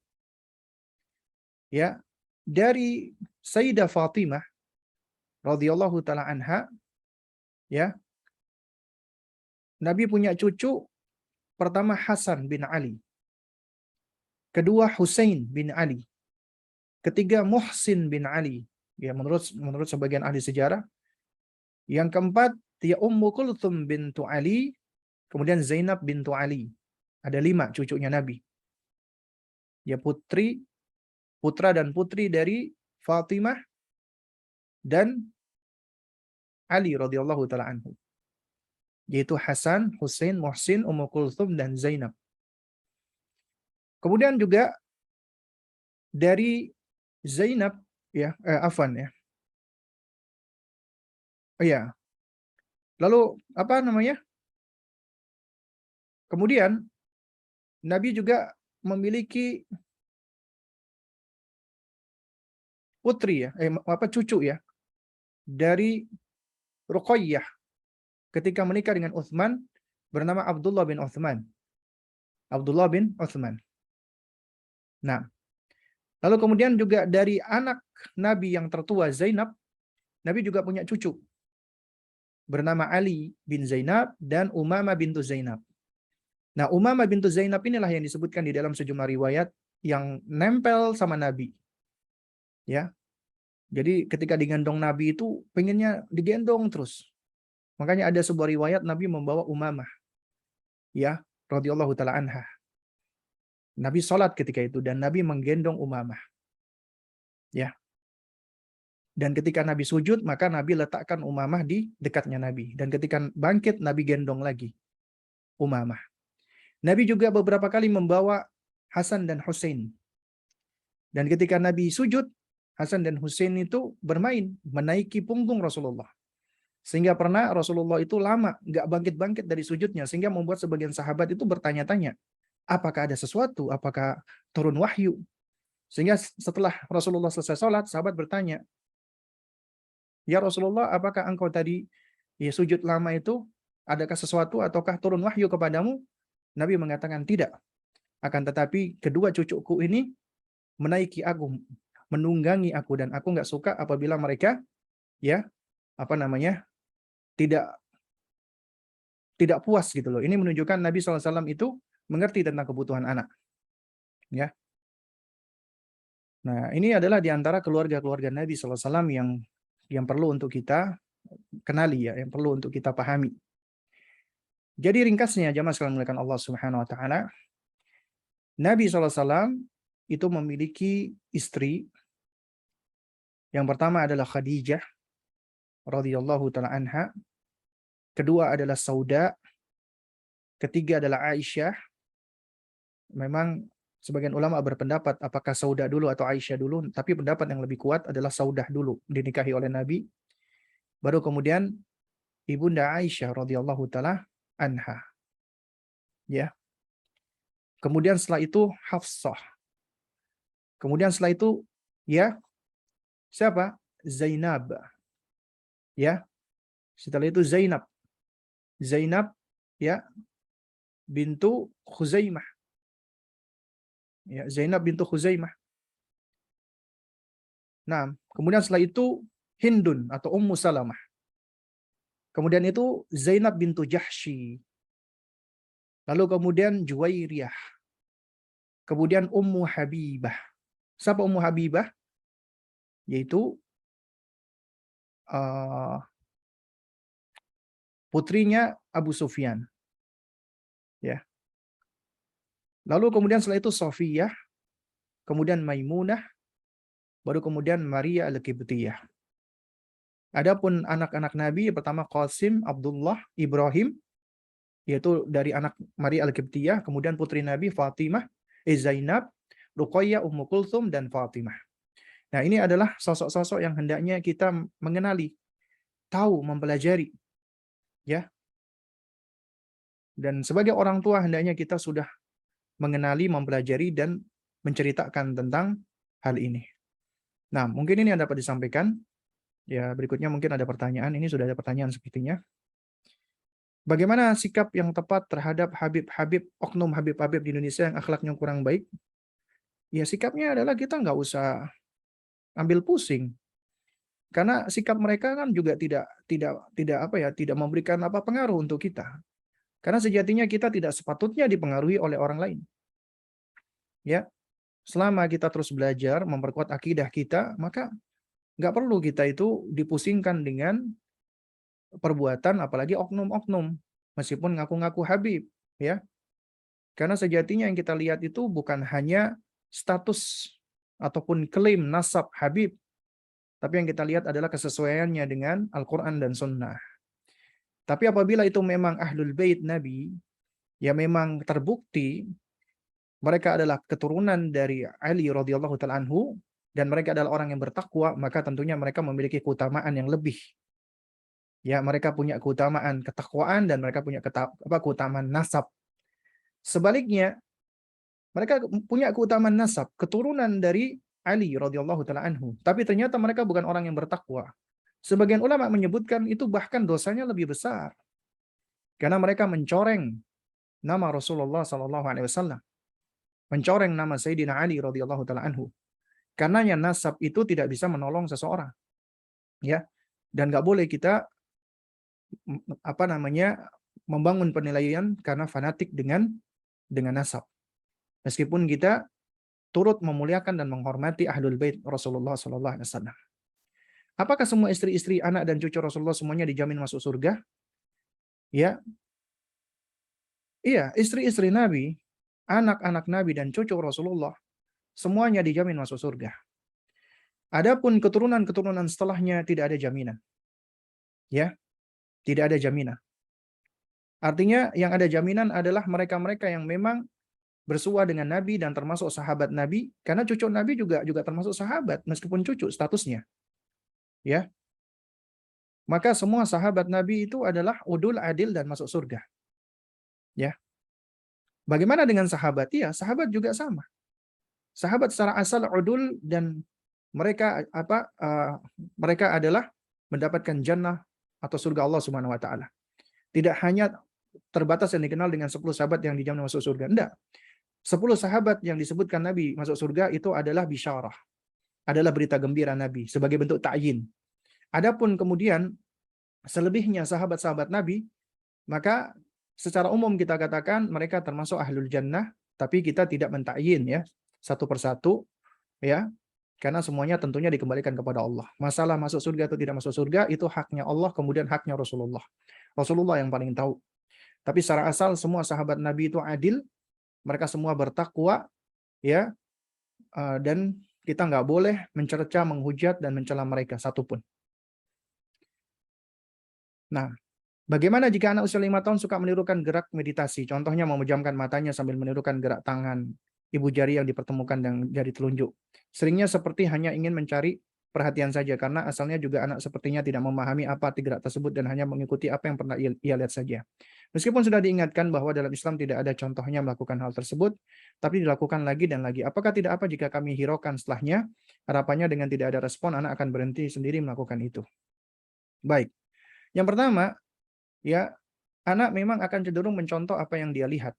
Ya, dari Sayyidah Fatimah radhiyallahu taala anha, ya, Nabi punya cucu pertama Hasan bin Ali, kedua Husain bin Ali, ketiga Muhsin bin Ali. Ya, menurut sebagian ahli sejarah, Yang keempat, dia Ummu Kulthum bintu Ali, kemudian Zainab bintu Ali. Ada 5 cucunya Nabi. Ya putra dan putri dari Fatimah dan Ali radhiyallahu taala anhu. Yaitu Hasan, Husain, Muhsin, Ummu Kulthum dan Zainab. Kemudian juga dari Zainab ya, afwan ya. Oh ya. Lalu apa namanya? Kemudian Nabi juga memiliki putri ya, cucu ya, dari Ruqayyah ketika menikah dengan Utsman bernama Abdullah bin Utsman. Abdullah bin Utsman. Nah, lalu kemudian juga dari anak Nabi yang tertua Zainab, Nabi juga punya cucu bernama Ali bin Zainab dan Umamah bintu Zainab. Nah, Umamah bintu Zainab inilah yang disebutkan di dalam sejumlah riwayat yang nempel sama Nabi. Ya. Jadi ketika digendong Nabi itu pengennya digendong terus. Makanya ada sebuah riwayat Nabi membawa Umamah. Ya, radhiyallahu taala anha. Nabi sholat ketika itu dan Nabi menggendong Umamah. Ya. Dan ketika Nabi sujud, maka Nabi letakkan Umamah di dekatnya Nabi. Dan ketika bangkit, Nabi gendong lagi Umamah. Nabi juga beberapa kali membawa Hasan dan Husain. Dan ketika Nabi sujud, Hasan dan Husain itu bermain, menaiki punggung Rasulullah. Sehingga pernah Rasulullah itu lama, nggak bangkit-bangkit dari sujudnya. Sehingga membuat sebagian sahabat itu bertanya-tanya, apakah ada sesuatu? Apakah turun wahyu? Sehingga setelah Rasulullah selesai sholat, sahabat bertanya, ya Rasulullah, apakah engkau tadi sujud lama itu, adakah sesuatu ataukah turun wahyu kepadamu? Nabi mengatakan tidak. Akan tetapi kedua cucuku ini menaiki aku, menunggangi aku, dan aku nggak suka apabila mereka tidak puas gitu loh. Ini menunjukkan Nabi SAW itu mengerti tentang kebutuhan anak. Ya. Nah, ini adalah di antara keluarga-keluarga Nabi SAW yang perlu untuk kita kenali ya, yang perlu untuk kita pahami. Jadi ringkasnya jamaah sekalian dimuliakan Allah Subhanahu wa taala, Nabi SAW itu memiliki istri. Yang pertama adalah Khadijah radhiyallahu taala anha. Kedua adalah Sauda. Ketiga adalah Aisyah. Memang sebagian ulama berpendapat apakah Sauda dulu atau Aisyah dulu, tapi pendapat yang lebih kuat adalah Saudah dulu dinikahi oleh Nabi. Baru kemudian Ibunda Aisyah radhiyallahu taala anha. Ya. Kemudian setelah itu Hafsah. Kemudian setelah itu ya siapa? Zainab. Ya. Setelah itu Zainab. Zainab ya bintu Khuzaimah. Ya, Zainab bintu Khuzaimah. Nah, kemudian setelah itu Hindun atau Ummu Salamah. Kemudian itu Zainab bintu Jahsy. Lalu kemudian Juwairiyah. Kemudian Ummu Habibah. Siapa Ummu Habibah? Yaitu putrinya Abu Sufyan. Ya. Lalu kemudian setelah itu Sofiyah, kemudian Maimunah, baru kemudian Maria Al-Qibtiyah. Adapun anak-anak Nabi, pertama Qasim, Abdullah, Ibrahim, yaitu dari anak Maria Al-Qibtiyah, kemudian putri Nabi Fatimah, Zainab, Ruqayyah, Ummu Kulthum, dan Fatimah. Nah, ini adalah sosok-sosok yang hendaknya kita mengenali, tahu, mempelajari. Ya. Dan sebagai orang tua hendaknya kita sudah mengenali, mempelajari, dan menceritakan tentang hal ini. Nah, mungkin ini yang dapat disampaikan. Ya, berikutnya mungkin ada pertanyaan. Ini sudah ada pertanyaan sepertinya. Bagaimana sikap yang tepat terhadap oknum Habib-Habib di Indonesia yang akhlaknya kurang baik? Ya, sikapnya adalah kita nggak usah ambil pusing. Karena sikap mereka kan juga tidak memberikan pengaruh untuk kita. Karena sejatinya kita tidak sepatutnya dipengaruhi oleh orang lain. Ya, selama kita terus belajar memperkuat akidah kita, maka nggak perlu kita itu dipusingkan dengan perbuatan, apalagi oknum-oknum, meskipun ngaku-ngaku Habib, ya. Karena sejatinya yang kita lihat itu bukan hanya status ataupun klaim nasab Habib, tapi yang kita lihat adalah kesesuaiannya dengan Al-Quran dan Sunnah. Tapi apabila itu memang Ahlul Bait Nabi, ya memang terbukti mereka adalah keturunan dari Ali radhiyallahu taala anhu dan mereka adalah orang yang bertakwa, maka tentunya mereka memiliki keutamaan yang lebih. Ya, mereka punya keutamaan ketakwaan dan mereka punya keutamaan nasab. Sebaliknya, mereka punya keutamaan nasab, keturunan dari Ali radhiyallahu taala anhu, tapi ternyata mereka bukan orang yang bertakwa. Sebagian ulama menyebutkan itu bahkan dosanya lebih besar karena mereka mencoreng nama Rasulullah sallallahu alaihi wasallam, mencoreng nama Sayyidina Ali radhiyallahu taala anhu. Karenanya nasab itu tidak bisa menolong seseorang, ya. Dan nggak boleh kita membangun penilaian karena fanatik dengan nasab. Meskipun kita turut memuliakan dan menghormati Ahlul Bait Rasulullah sallallahu alaihi wasallam. Apakah semua istri-istri, anak dan cucu Rasulullah semuanya dijamin masuk surga? Ya, iya, istri-istri Nabi, anak-anak Nabi dan cucu Rasulullah semuanya dijamin masuk surga. Adapun keturunan-keturunan setelahnya tidak ada jaminan. Ya, tidak ada jaminan. Artinya yang ada jaminan adalah mereka-mereka yang memang bersua dengan Nabi dan termasuk sahabat Nabi, karena cucu Nabi juga termasuk sahabat meskipun cucu statusnya. Ya. Maka semua sahabat Nabi itu adalah udul, adil dan masuk surga. Ya. Bagaimana dengan sahabat? Iya, sahabat juga sama. Sahabat secara asal udul dan mereka mereka adalah mendapatkan jannah atau surga Allah Subhanahu wa taala. Tidak hanya terbatas yang dikenal dengan 10 sahabat yang dijamin masuk surga. Enggak. 10 sahabat yang disebutkan Nabi masuk surga itu adalah bisyarah. Adalah berita gembira Nabi sebagai bentuk ta'yin. Adapun kemudian selebihnya sahabat-sahabat Nabi, maka secara umum kita katakan mereka termasuk ahlul jannah, tapi kita tidak mentakyin ya satu persatu ya, karena semuanya tentunya dikembalikan kepada Allah. Masalah masuk surga atau tidak masuk surga itu haknya Allah, kemudian haknya Rasulullah. Rasulullah yang paling tahu. Tapi secara asal semua sahabat Nabi itu adil, mereka semua bertakwa ya, dan kita nggak boleh mencerca, menghujat dan mencela mereka satupun. Nah, bagaimana jika anak usia 5 tahun suka menirukan gerak meditasi? Contohnya memejamkan matanya sambil menirukan gerak tangan, ibu jari yang dipertemukan dengan jari telunjuk. Seringnya seperti hanya ingin mencari perhatian saja, karena asalnya juga anak sepertinya tidak memahami apa arti gerak tersebut dan hanya mengikuti apa yang pernah ia lihat saja. Meskipun sudah diingatkan bahwa dalam Islam tidak ada contohnya melakukan hal tersebut, tapi dilakukan lagi dan lagi. Apakah tidak apa jika kami hiraukan setelahnya? Harapannya dengan tidak ada respon, anak akan berhenti sendiri melakukan itu. Baik. Yang pertama, ya, anak memang akan cenderung mencontoh apa yang dia lihat.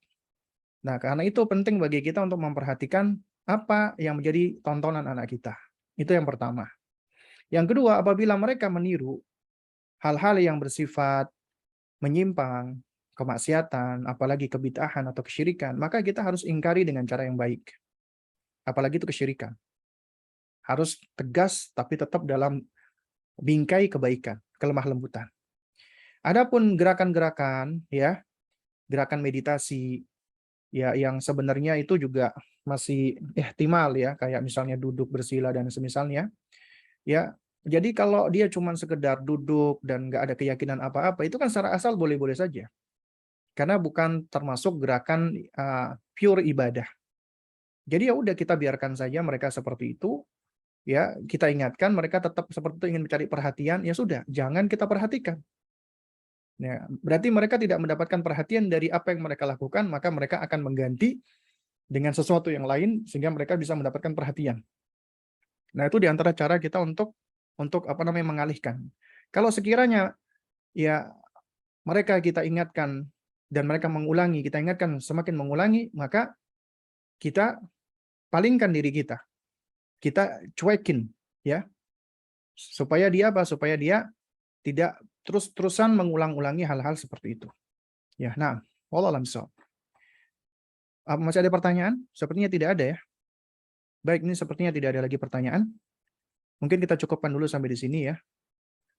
Nah, karena itu penting bagi kita untuk memperhatikan apa yang menjadi tontonan anak kita. Itu yang pertama. Yang kedua, apabila mereka meniru hal-hal yang bersifat menyimpang, kemaksiatan, apalagi kebid'ahan atau kesyirikan, maka kita harus ingkari dengan cara yang baik. Apalagi itu kesyirikan. Harus tegas tapi tetap dalam bingkai kebaikan, kelemah lembutan. Adapun gerakan-gerakan ya, gerakan meditasi ya yang sebenarnya itu juga masih ihtimal ya, kayak misalnya duduk bersila dan semisalnya. Ya, jadi kalau dia cuma sekedar duduk dan nggak ada keyakinan apa-apa, itu kan secara asal boleh-boleh saja. Karena bukan termasuk gerakan pure ibadah. Jadi ya udah kita biarkan saja mereka seperti itu. Ya, kita ingatkan mereka tetap seperti itu ingin mencari perhatian, ya sudah, jangan kita perhatikan. Ya, berarti mereka tidak mendapatkan perhatian dari apa yang mereka lakukan, maka mereka akan mengganti dengan sesuatu yang lain sehingga mereka bisa mendapatkan perhatian. Nah, itu diantara cara kita untuk mengalihkan. Kalau sekiranya ya mereka kita ingatkan dan mereka mengulangi, kita ingatkan semakin mengulangi, maka kita palingkan diri kita. Kita cuekin ya. Supaya dia apa? Supaya dia tidak terus-terusan mengulang-ulangi hal-hal seperti itu. Ya, nah, wallahu a'lam bishawab. Masih ada pertanyaan? Sepertinya tidak ada ya. Baik, ini sepertinya tidak ada lagi pertanyaan. Mungkin kita cukupkan dulu sampai di sini ya.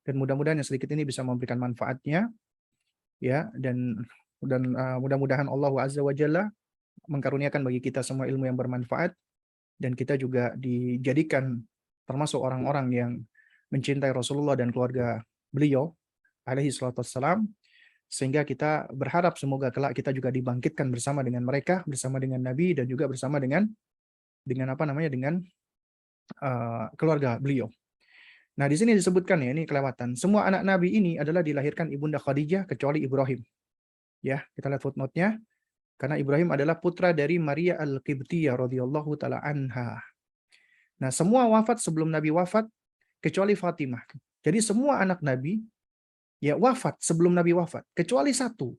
Dan mudah-mudahan yang sedikit ini bisa memberikan manfaatnya, ya, dan mudah-mudahan Allah Azza wa Jalla mengkaruniakan bagi kita semua ilmu yang bermanfaat, dan kita juga dijadikan termasuk orang-orang yang mencintai Rasulullah dan keluarga beliau alaihi salatu wassalam, sehingga kita berharap semoga kelak kita juga dibangkitkan bersama dengan mereka, bersama dengan Nabi, dan juga bersama dengan apa namanya, dengan keluarga beliau. Nah, di sini disebutkan, ya, ini kelewatan. Semua anak Nabi ini adalah dilahirkan Ibunda Khadijah kecuali Ibrahim. Ya, kita lihat footnote-nya. Karena Ibrahim adalah putra dari Maria Al-Qibtiyah radhiyallahu taala anha. Nah, semua wafat sebelum Nabi wafat kecuali Fatimah. Jadi semua anak Nabi ya wafat sebelum Nabi wafat kecuali satu,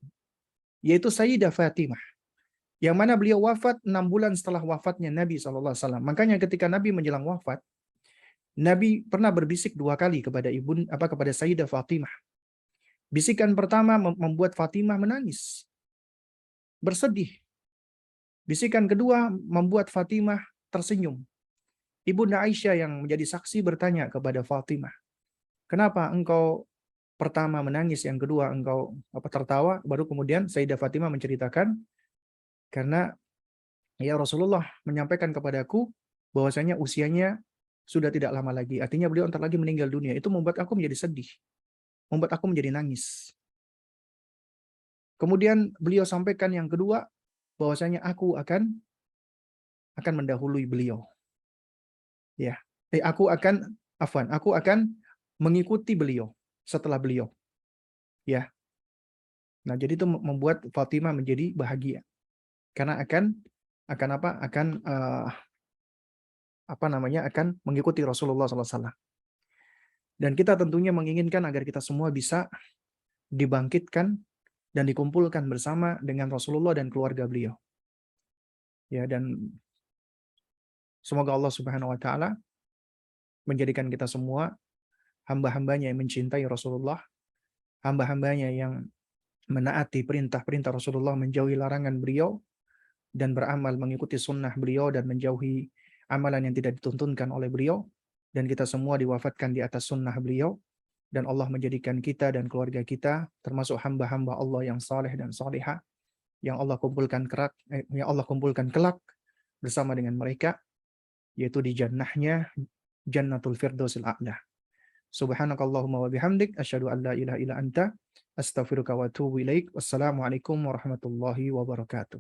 yaitu Sayyidah Fatimah. Yang mana beliau wafat 6 bulan setelah wafatnya Nabi SAW. Makanya ketika Nabi menjelang wafat, Nabi pernah berbisik 2 kali kepada kepada Sayyidah Fatimah. Bisikan pertama membuat Fatimah menangis, bersedih. Bisikan kedua membuat Fatimah tersenyum. Ibunda Aisyah yang menjadi saksi bertanya kepada Fatimah, "Kenapa engkau pertama menangis, yang kedua engkau tertawa?" Baru kemudian Sayyidah Fatimah menceritakan, "Karena ya Rasulullah menyampaikan kepadaku bahwasanya usianya sudah tidak lama lagi. Artinya beliau entar lagi meninggal dunia. Itu membuat aku menjadi sedih, membuat aku menjadi nangis." Kemudian beliau sampaikan yang kedua, bahwasanya aku akan mendahului beliau. Ya. Aku akan mengikuti beliau setelah beliau. Ya. Nah, jadi itu membuat Fatimah menjadi bahagia. Karena akan mengikuti Rasulullah SAW. Dan kita tentunya menginginkan agar kita semua bisa dibangkitkan dan dikumpulkan bersama dengan Rasulullah dan keluarga beliau. Ya, dan semoga Allah Subhanahu wa taala menjadikan kita semua hamba-hambanya yang mencintai Rasulullah, hamba-hambanya yang menaati perintah-perintah Rasulullah, menjauhi larangan beliau, dan beramal mengikuti sunnah beliau, dan menjauhi amalan yang tidak dituntunkan oleh beliau. Dan kita semua diwafatkan di atas sunnah beliau, dan Allah menjadikan kita dan keluarga kita termasuk hamba-hamba Allah yang saleh dan salihah, yang Allah kumpulkan kelak bersama dengan mereka, yaitu di jannahnya Jannatul Firdausil A'la. Subhanakallahumma wa bihamdik asyhadu an la ilaha illa anta astaghfiruka wa atubu ilaik. Wassalamualaikum warahmatullahi wabarakatuh.